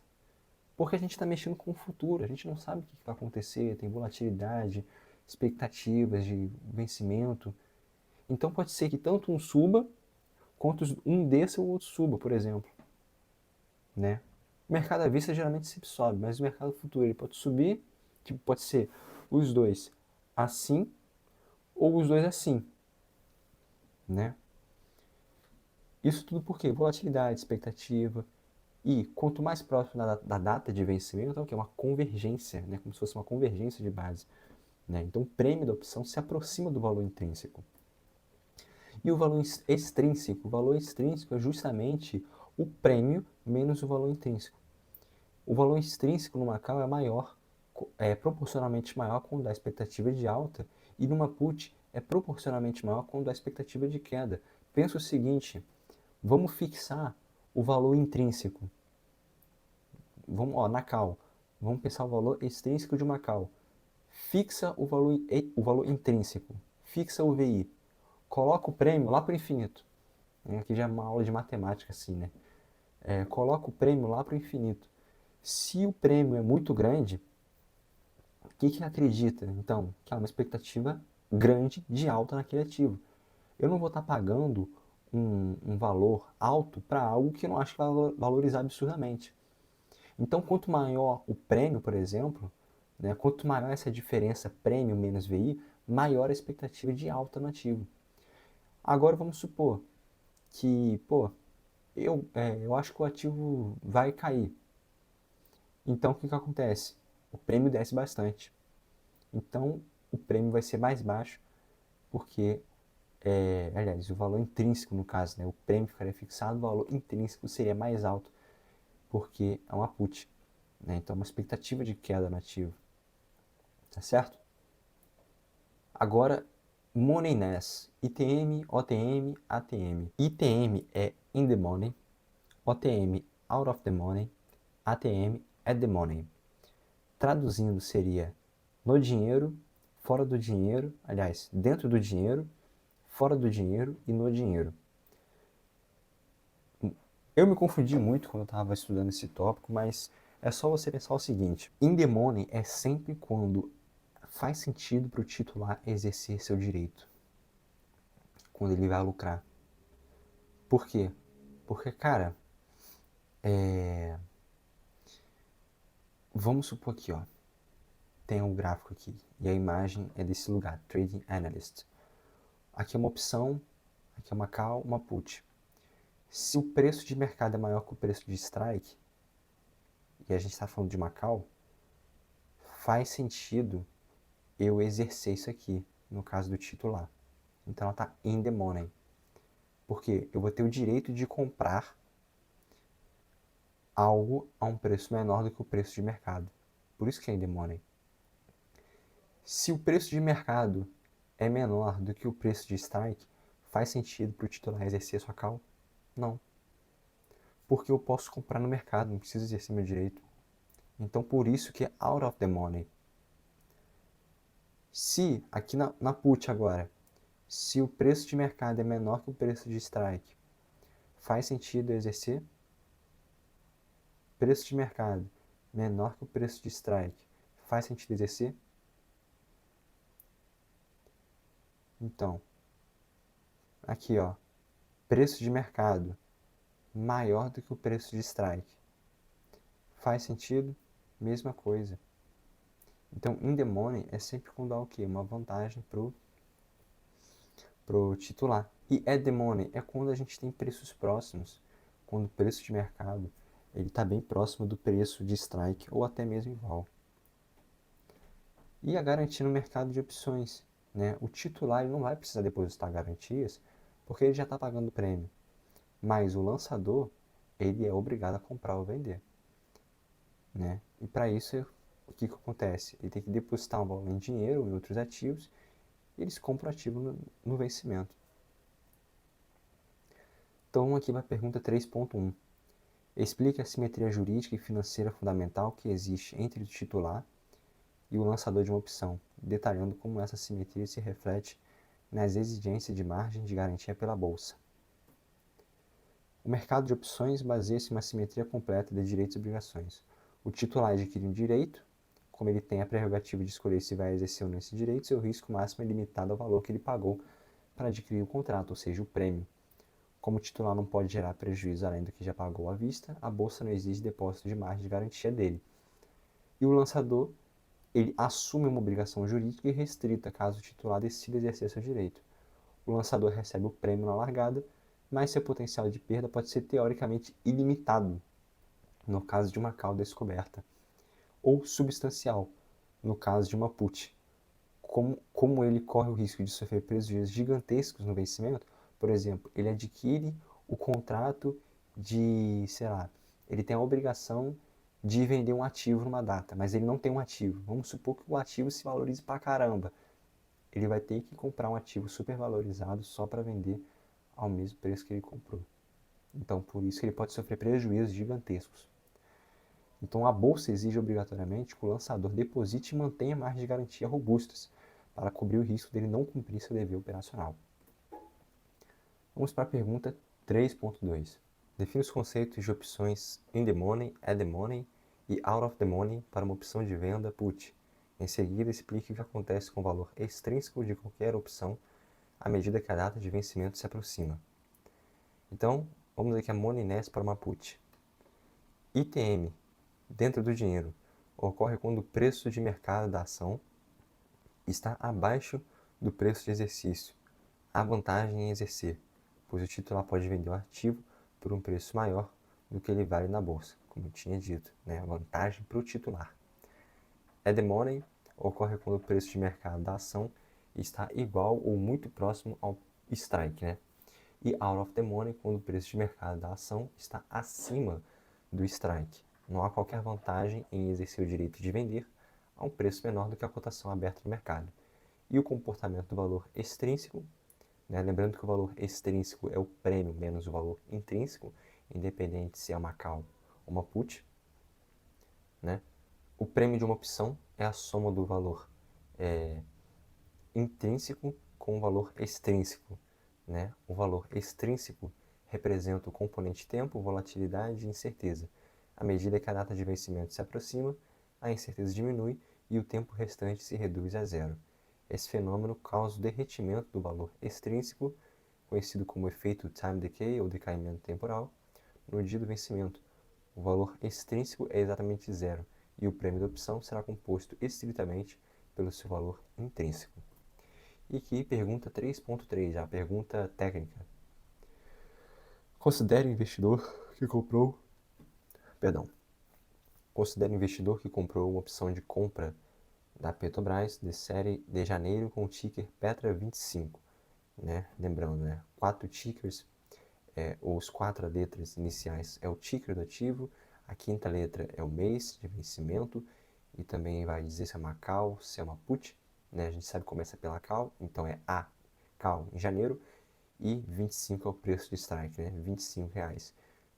Porque a gente está mexendo com o futuro, a gente não sabe o que vai acontecer, tem volatilidade, expectativas de vencimento. Então pode ser que tanto um suba, quanto um desça ou outro suba, por exemplo. Né? O mercado à vista geralmente sempre sobe, mas o mercado futuro ele pode subir, tipo, pode ser os dois assim ou os dois assim. Né? Isso tudo por quê? Volatilidade, expectativa. E quanto mais próximo da data de vencimento, é o que? Uma convergência, né? Como se fosse uma convergência de base. Né? Então o prêmio da opção se aproxima do valor intrínseco. E o valor extrínseco? O valor extrínseco é justamente o prêmio menos o valor intrínseco. O valor extrínseco no Macau é maior, é proporcionalmente maior quando a expectativa é de alta, e numa put é proporcionalmente maior quando a expectativa é de queda. Pensa o seguinte, vamos fixar o valor intrínseco. Vamos, ó, na call, vamos pensar o valor extrínseco de uma call. Fixa o valor intrínseco, fixa o VI, coloca o prêmio lá para o infinito. Aqui já é uma aula de matemática, assim, né? Coloca o prêmio lá para o infinito. Se o prêmio é muito grande, o que acredita? Então, que há uma expectativa grande de alta naquele ativo. Eu não vou estar pagando um valor alto para algo que eu não acho que vai valorizar absurdamente. Então, quanto maior o prêmio, por exemplo, né, quanto maior essa diferença prêmio menos VI, maior a expectativa de alta no ativo. Agora vamos supor que, pô, eu acho que o ativo vai cair. Então, o que acontece? O prêmio desce bastante. Então, o prêmio vai ser mais baixo, porque, aliás, o valor intrínseco, no caso, né, o prêmio ficaria fixado, o valor intrínseco seria mais alto, porque é uma put. Né? Então, é uma expectativa de queda no ativo. Tá certo? Agora, Moneyness, ITM, OTM, ATM. ITM é in the money, OTM out of the money, ATM at the money. Traduzindo seria no dinheiro, fora do dinheiro, aliás, dentro do dinheiro, fora do dinheiro e no dinheiro. Eu me confundi muito quando eu estava estudando esse tópico, mas é só você pensar o seguinte: in the money é sempre quando faz sentido para o titular exercer seu direito, quando ele vai lucrar. Por quê? Porque, cara, vamos supor aqui, ó, tem um gráfico aqui e a imagem é desse lugar, Trading Analyst. Aqui é uma opção, aqui é uma call, uma put. Se o preço de mercado é maior que o preço de strike, e a gente está falando de uma call, faz sentido eu exercer isso aqui, no caso do titular. Então ela está in the money. Porque eu vou ter o direito de comprar algo a um preço menor do que o preço de mercado. Por isso que é in the money. Se o preço de mercado é menor do que o preço de strike, faz sentido para o titular exercer sua call? Não. Porque eu posso comprar no mercado, não preciso exercer meu direito. Então por isso que é out of the money. Se, aqui na put agora, se o preço de mercado é menor que o preço de strike, faz sentido exercer? Preço de mercado menor que o preço de strike, faz sentido exercer? Então, aqui ó, preço de mercado maior do que o preço de strike, Faz sentido? Mesma coisa. Então, in the money é sempre quando há o quê? Uma vantagem pro titular. E at the money é quando a gente tem preços próximos, quando o preço de mercado ele está bem próximo do preço de strike ou até mesmo igual. E a garantia no mercado de opções, né? O titular ele não vai precisar depositar garantias porque ele já está pagando o prêmio, mas o lançador ele é obrigado a comprar ou vender, né? E para isso o que acontece? Ele tem que depositar um valor em dinheiro ou em outros ativos e eles compram o ativo no vencimento. Então aqui vai a pergunta 3.1. Explique a simetria jurídica e financeira fundamental que existe entre o titular e o lançador de uma opção, detalhando como essa simetria se reflete nas exigências de margem de garantia pela Bolsa. O mercado de opções baseia-se em uma simetria completa de direitos e obrigações. O titular adquire um direito, como ele tem a prerrogativa de escolher se vai exercer ou não esse direito, seu risco máximo é limitado ao valor que ele pagou para adquirir o contrato, ou seja, o prêmio. Como o titular não pode gerar prejuízo além do que já pagou à vista, a Bolsa não exige depósito de margem de garantia dele. E o lançador, ele assume uma obrigação jurídica e restrita caso o titular decida exercer seu direito. O lançador recebe o prêmio na largada, mas seu potencial de perda pode ser teoricamente ilimitado, no caso de uma call descoberta, ou substancial, no caso de uma put. Como ele corre o risco de sofrer prejuízos gigantescos no vencimento, por exemplo, ele adquire o contrato de, sei lá, ele tem a obrigação de vender um ativo numa data, mas ele não tem um ativo. Vamos supor que o ativo se valorize pra caramba. Ele vai ter que comprar um ativo super valorizado só para vender ao mesmo preço que ele comprou. Então, por isso que ele pode sofrer prejuízos gigantescos. Então, a bolsa exige obrigatoriamente que o lançador deposite e mantenha margens de garantia robustas para cobrir o risco dele não cumprir seu dever operacional. Vamos para a pergunta 3.2. Define os conceitos de opções in the money, at the money e out of the money para uma opção de venda put. Em seguida, explique o que acontece com o valor extrínseco de qualquer opção à medida que a data de vencimento se aproxima. Então, vamos aqui a money nest para uma put. ITM, dentro do dinheiro, ocorre quando o preço de mercado da ação está abaixo do preço de exercício. Há vantagem em exercer, pois o titular pode vender o ativo por um preço maior do que ele vale na bolsa, como eu tinha dito, né? A vantagem para o titular. At the money ocorre quando o preço de mercado da ação está igual ou muito próximo ao strike, né? E out of the money quando o preço de mercado da ação está acima do strike. Não há qualquer vantagem em exercer o direito de vender a um preço menor do que a cotação aberta no mercado. E o comportamento do valor extrínseco, né? Lembrando que o valor extrínseco é o prêmio menos o valor intrínseco, independente se é uma call ou uma put, né? O prêmio de uma opção é a soma do valor intrínseco com o valor extrínseco, né? O valor extrínseco representa o componente tempo, volatilidade e incerteza. À medida que a data de vencimento se aproxima, a incerteza diminui e o tempo restante se reduz a zero. Esse fenômeno causa o derretimento do valor extrínseco, conhecido como efeito time decay ou decaimento temporal, no dia do vencimento. O valor extrínseco é exatamente zero e o prêmio da opção será composto estritamente pelo seu valor intrínseco. E aqui pergunta 3.3, já pergunta técnica. Considere o investidor que comprou uma opção de compra da Petrobras de série de janeiro com o ticker Petra25, né? Lembrando, né? 4 tickers, os 4 letras iniciais é o ticker do ativo, a quinta letra é o mês de vencimento e também vai dizer se é uma call, se é uma put, né? A gente sabe que começa pela call, então é a call em janeiro e 25 é o preço de strike, né? R$ 25.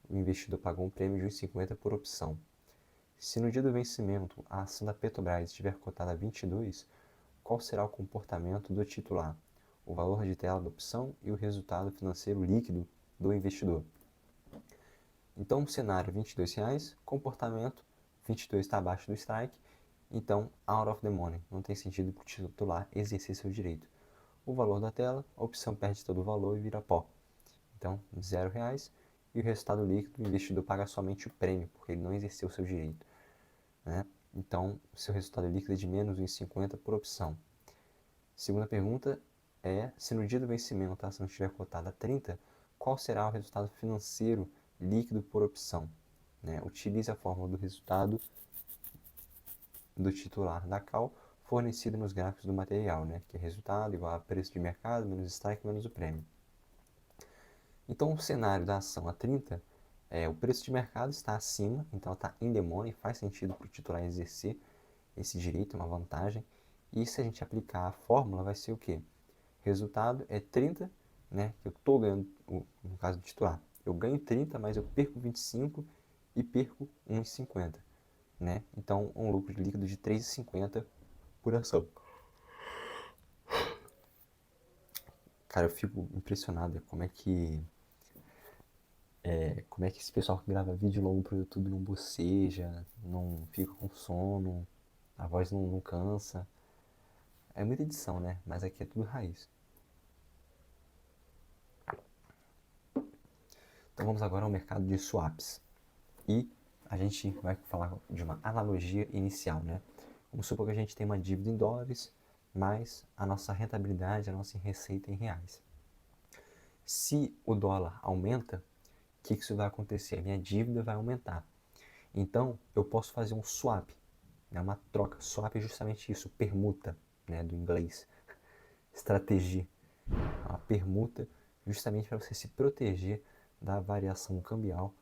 O investidor pagou um prêmio de 1,50 por opção. Se no dia do vencimento a ação da Petrobras estiver cotada a 22, qual será o comportamento do titular, o valor de tela da opção e o resultado financeiro líquido do investidor? Então, cenário R$ 22, comportamento 22 está abaixo do strike, então out of the money, não tem sentido para o titular exercer seu direito. O valor da tela, a opção perde todo o valor e vira pó. Então, R$ 0 e o resultado líquido, o investidor paga somente o prêmio, porque ele não exerceu o seu direito, né? Então, o seu resultado líquido é de menos 1,50 por opção. Segunda pergunta é, se no dia do vencimento a ação estiver cotada a 30, qual será o resultado financeiro líquido por opção? Né? Utilize a fórmula do resultado do titular da call fornecida nos gráficos do material, né? Que é resultado igual a preço de mercado menos strike menos o prêmio. Então, o cenário da ação a 30, o preço de mercado está acima, então está in the money, faz sentido para o titular exercer esse direito, é uma vantagem. E se a gente aplicar a fórmula, vai ser o quê? Resultado é 30, né? Que eu estou ganhando, no caso do titular, eu ganho 30, mas eu perco 25 e perco 1,50, né? Então, um lucro de líquido de 3,50 por ação. Cara, eu fico impressionado como é que esse pessoal que grava vídeo longo pro YouTube não boceja, não fica com sono, a voz não cansa. É muita edição, né? Mas aqui é tudo raiz. Então vamos agora ao mercado de swaps. E a gente vai falar de uma analogia inicial, né? Vamos supor que a gente tem uma dívida em dólares, mais a nossa rentabilidade, a nossa receita em reais. Se o dólar aumenta, o que isso vai acontecer? A minha dívida vai aumentar. Então, eu posso fazer um swap, né? Uma troca. Swap é justamente isso, permuta, né? Do inglês. Estratégia. Uma permuta justamente para você se proteger da variação cambial.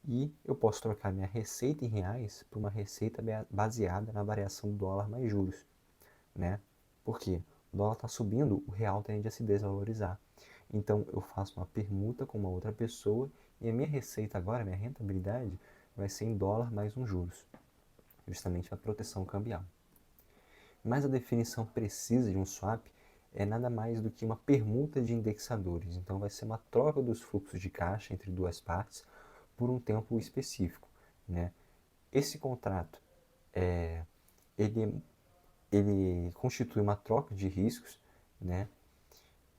E eu posso trocar minha receita em reais por uma receita baseada na variação do dólar mais juros, né? Por quê? O dólar está subindo, o real tende a se desvalorizar. Então eu faço uma permuta com uma outra pessoa e a minha receita agora, minha rentabilidade, vai ser em dólar mais uns juros, justamente a proteção cambial. Mas a definição precisa de um swap é nada mais do que uma permuta de indexadores. Então vai ser uma troca dos fluxos de caixa entre duas partes por um tempo específico, né? Esse contrato ele, ele constitui uma troca de riscos, né?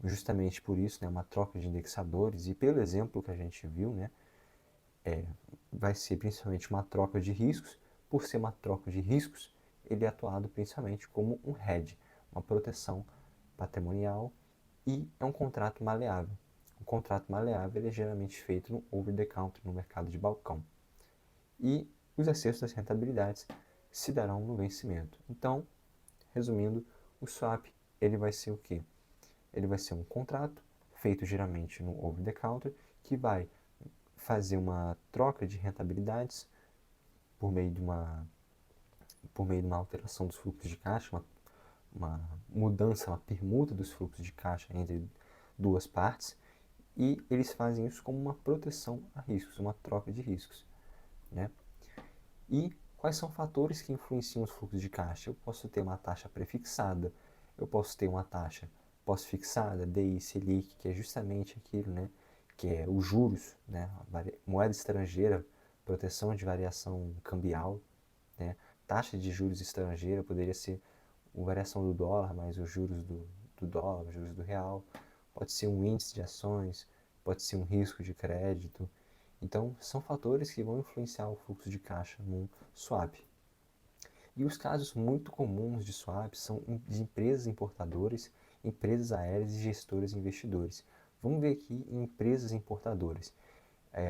Justamente por isso, né, uma troca de indexadores e pelo exemplo que a gente viu, né, vai ser principalmente uma troca de riscos. Por ser uma troca de riscos, ele é atuado principalmente como um hedge, uma proteção patrimonial, e é um contrato maleável. O contrato maleável ele é geralmente feito no over-the-counter, no mercado de balcão. E os acertos das rentabilidades se darão no vencimento. Então, resumindo, o swap ele vai ser o quê? Ele vai ser um contrato feito geralmente no over-the-counter que vai fazer uma troca de rentabilidades por meio de uma alteração dos fluxos de caixa, uma mudança, uma permuta dos fluxos de caixa entre duas partes, e eles fazem isso como uma proteção a riscos, uma troca de riscos, né? E quais são fatores que influenciam os fluxos de caixa? Eu posso ter uma taxa prefixada, eu posso ter uma taxa pós-fixada, DI, Selic, que é justamente aquilo, né, que é os juros, né, moeda estrangeira, proteção de variação cambial, né, taxa de juros estrangeira poderia ser a variação do dólar mais os juros do dólar, os juros do real, pode ser um índice de ações, pode ser um risco de crédito. Então, são fatores que vão influenciar o fluxo de caixa num swap. E os casos muito comuns de swap são de empresas importadoras, empresas aéreas e gestores e investidores. Vamos ver aqui em empresas importadoras.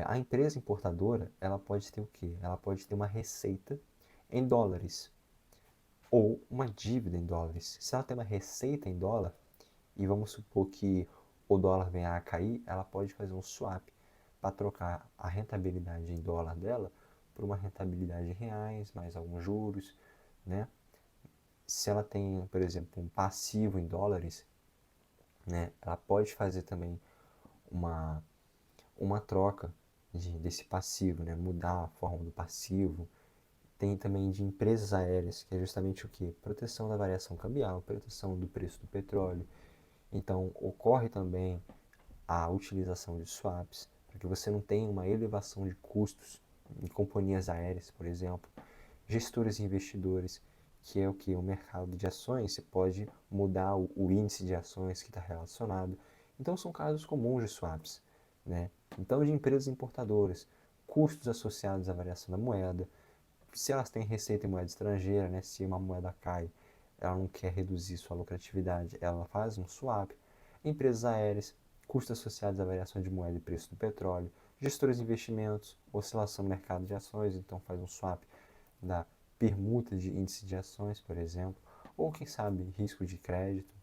A empresa importadora, ela pode ter o quê? Ela pode ter uma receita em dólares ou uma dívida em dólares. Se ela tem uma receita em dólar, e vamos supor que o dólar venha a cair, ela pode fazer um swap para trocar a rentabilidade em dólar dela por uma rentabilidade em reais, mais alguns juros, né? Se ela tem, por exemplo, um passivo em dólares, né, ela pode fazer também uma, uma troca desse passivo, né, mudar a forma do passivo. Tem também de empresas aéreas, que é justamente o que? Proteção da variação cambial, proteção do preço do petróleo. Então, ocorre também a utilização de swaps, para que você não tenha uma elevação de custos em companhias aéreas, por exemplo. Gestores e investidores, que é o que? O mercado de ações, você pode mudar o índice de ações que está relacionado. Então, são casos comuns de swaps, né? Então, de empresas importadoras, custos associados à variação da moeda, se elas têm receita em moeda estrangeira, né, se uma moeda cai, ela não quer reduzir sua lucratividade, ela faz um swap. Empresas aéreas, custos associados à variação de moeda e preço do petróleo. Gestores de investimentos, oscilação no mercado de ações, então faz um swap da permuta de índice de ações, por exemplo, ou quem sabe risco de crédito,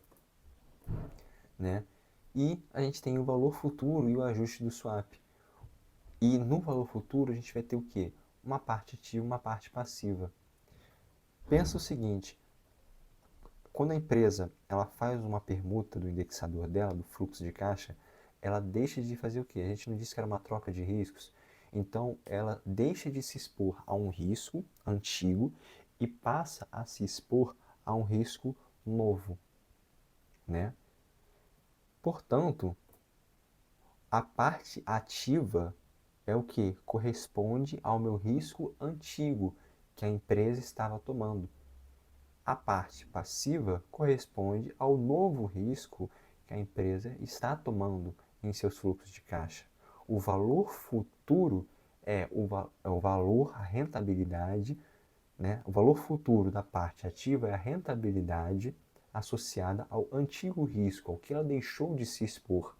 né? E a gente tem o valor futuro e o ajuste do swap. E no valor futuro a gente vai ter o quê? Uma parte ativa e uma parte passiva. Pensa o seguinte, quando a empresa ela faz uma permuta do indexador dela, do fluxo de caixa, ela deixa de fazer o quê? A gente não disse que era uma troca de riscos. Então, ela deixa de se expor a um risco antigo e passa a se expor a um risco novo, né? Portanto, a parte ativa é o que corresponde ao meu risco antigo que a empresa estava tomando. A parte passiva corresponde ao novo risco que a empresa está tomando em seus fluxos de caixa. O valor futuro é o valor, a rentabilidade, né? O valor futuro da parte ativa é a rentabilidade associada ao antigo risco, ao que ela deixou de se expor.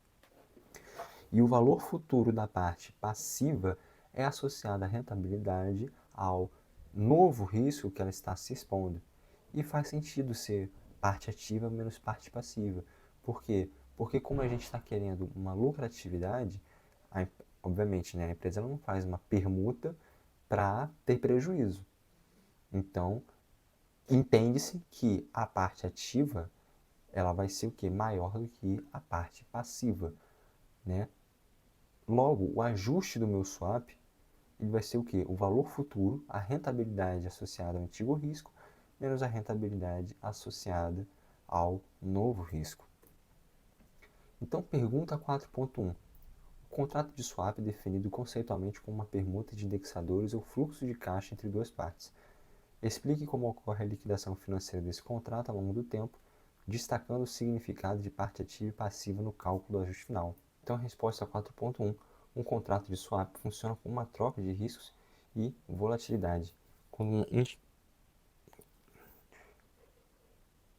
E o valor futuro da parte passiva é associado à rentabilidade ao novo risco que ela está se expondo. E faz sentido ser parte ativa menos parte passiva. Por quê? Porque como a gente está querendo uma lucratividade, obviamente, né, a empresa não faz uma permuta para ter prejuízo. Então, entende-se que a parte ativa ela vai ser o quê? Maior do que a parte passiva, né? Logo, o ajuste do meu swap ele vai ser o quê? O valor futuro, a rentabilidade associada ao antigo risco, menos a rentabilidade associada ao novo risco. Então, pergunta 4.1. O contrato de swap é definido conceitualmente como uma permuta de indexadores ou fluxo de caixa entre duas partes. Explique como ocorre a liquidação financeira desse contrato ao longo do tempo, destacando o significado de parte ativa e passiva no cálculo do ajuste final. Então, a resposta 4.1. Um contrato de swap funciona como uma troca de riscos e volatilidade.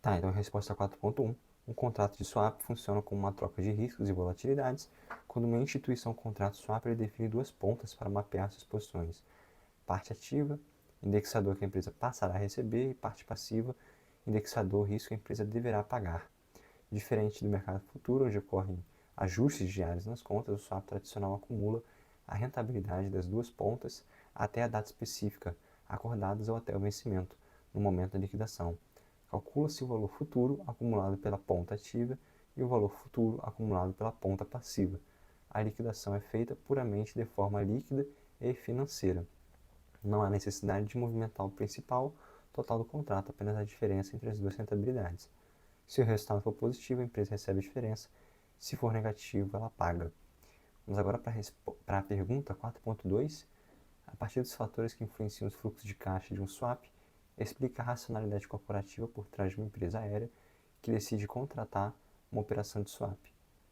Então a resposta 4.1. Um contrato de swap funciona como uma troca de riscos e volatilidades. Quando uma instituição contrata swap, ele define duas pontas para mapear suas posições. Parte ativa, indexador que a empresa passará a receber, e parte passiva, indexador, risco que a empresa deverá pagar. Diferente do mercado futuro, onde ocorrem ajustes diários nas contas, o swap tradicional acumula a rentabilidade das duas pontas até a data específica, acordadas ou até o vencimento, no momento da liquidação. Calcula-se o valor futuro acumulado pela ponta ativa e o valor futuro acumulado pela ponta passiva. A liquidação é feita puramente de forma líquida e financeira. Não há necessidade de movimentar o principal total do contrato, apenas a diferença entre as duas rentabilidades. Se o resultado for positivo, a empresa recebe a diferença. Se for negativo, ela paga. Vamos agora para a pergunta 4.2. A partir dos fatores que influenciam os fluxos de caixa de um swap, explica a racionalidade corporativa por trás de uma empresa aérea que decide contratar uma operação de swap.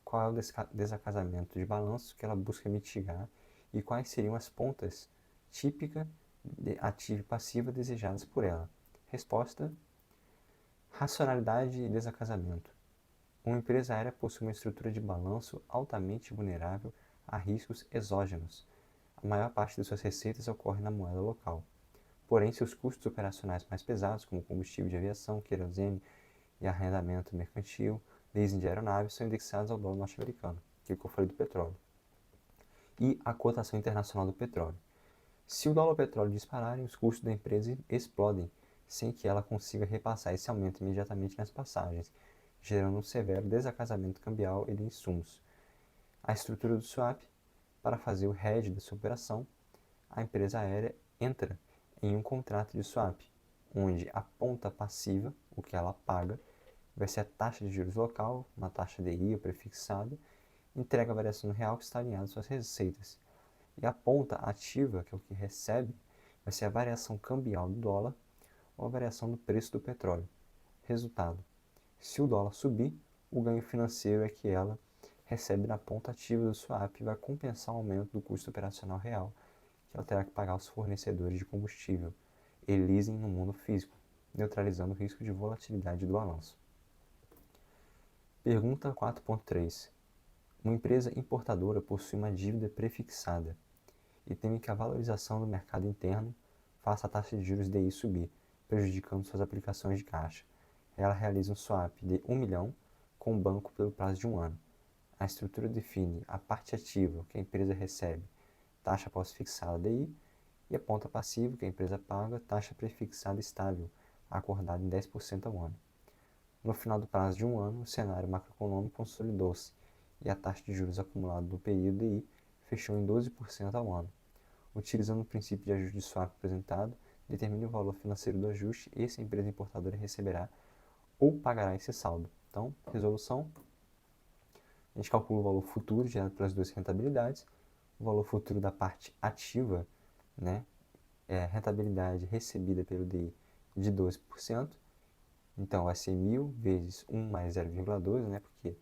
Qual é o desacasamento de balanço que ela busca mitigar e quais seriam as pontas típicas ativa e passiva desejadas por ela? Resposta: racionalidade e desacasamento. Uma empresa aérea possui uma estrutura de balanço altamente vulnerável a riscos exógenos. A maior parte de suas receitas ocorre na moeda local. Porém, seus custos operacionais mais pesados, como combustível de aviação, querosene e arrendamento mercantil, leasing de aeronaves, são indexados ao dólar norte-americano, que eu falei do petróleo. E a cotação internacional do petróleo. Se o dólar petróleo dispararem, os custos da empresa explodem, sem que ela consiga repassar esse aumento imediatamente nas passagens, gerando um severo desacasamento cambial e de insumos. A estrutura do swap: para fazer o hedge da sua operação, a empresa aérea entra em um contrato de swap, onde a ponta passiva, o que ela paga, vai ser a taxa de juros local, uma taxa DI ou prefixada, entrega a variação no real que está alinhada às suas receitas. E a ponta ativa, que é o que recebe, vai ser a variação cambial do dólar ou a variação do preço do petróleo. Resultado: se o dólar subir, o ganho financeiro é que ela recebe na ponta ativa do swap e vai compensar o aumento do custo operacional real que ela terá que pagar aos fornecedores de combustível e leasing no mundo físico, neutralizando o risco de volatilidade do balanço. Pergunta 4.3. Uma empresa importadora possui uma dívida prefixada e teme que a valorização do mercado interno faça a taxa de juros DI subir, prejudicando suas aplicações de caixa. Ela realiza um swap de 1 milhão com o banco pelo prazo de 1 ano. A estrutura define a parte ativa que a empresa recebe, taxa pós-fixada DI, e a ponta passiva que a empresa paga, taxa prefixada estável, acordada em 10% ao ano. No final do prazo de 1 ano, o cenário macroeconômico consolidou-se e a taxa de juros acumulada do período DI fechou em 12% ao ano. Utilizando o princípio de ajuste de swap apresentado, determine o valor financeiro do ajuste e se a empresa importadora receberá ou pagará esse saldo. Então, resolução, a gente calcula o valor futuro gerado pelas duas rentabilidades, o valor futuro da parte ativa, né, é a rentabilidade recebida pelo DI de 12%, então vai ser 1.000 vezes 1 mais 0,12, né, porque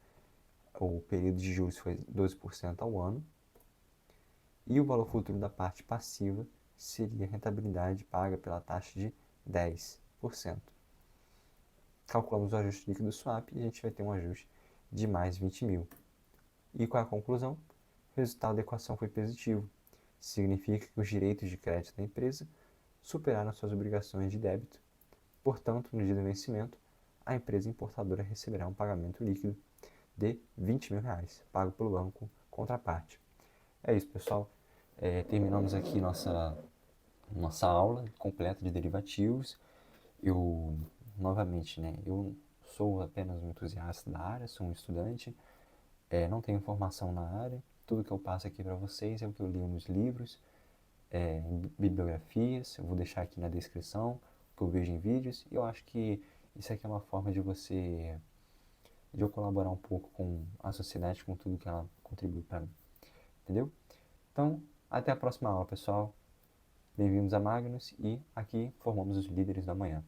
o período de juros foi 12% ao ano, e o valor futuro da parte passiva seria a rentabilidade paga pela taxa de 10%. Calculamos o ajuste líquido do swap e a gente vai ter um ajuste de mais 20 mil. E qual é a conclusão? O resultado da equação foi positivo. Significa que os direitos de crédito da empresa superaram suas obrigações de débito. Portanto, no dia do vencimento, a empresa importadora receberá um pagamento líquido de R$20 mil, pago pelo banco contraparte. É isso, pessoal. Terminamos aqui nossa aula completa de derivativos. Eu, novamente, né, eu sou apenas um entusiasta da área, sou um estudante, não tenho formação na área. Tudo que eu passo aqui para vocês é o que eu li nos livros, bibliografias, eu vou deixar aqui na descrição, o que eu vejo em vídeos, e eu acho que isso aqui é uma forma de eu colaborar um pouco com a sociedade, com tudo que ela contribui para mim, entendeu? Então, até a próxima aula, pessoal. Bem-vindos a Magnus e aqui formamos os líderes da manhã.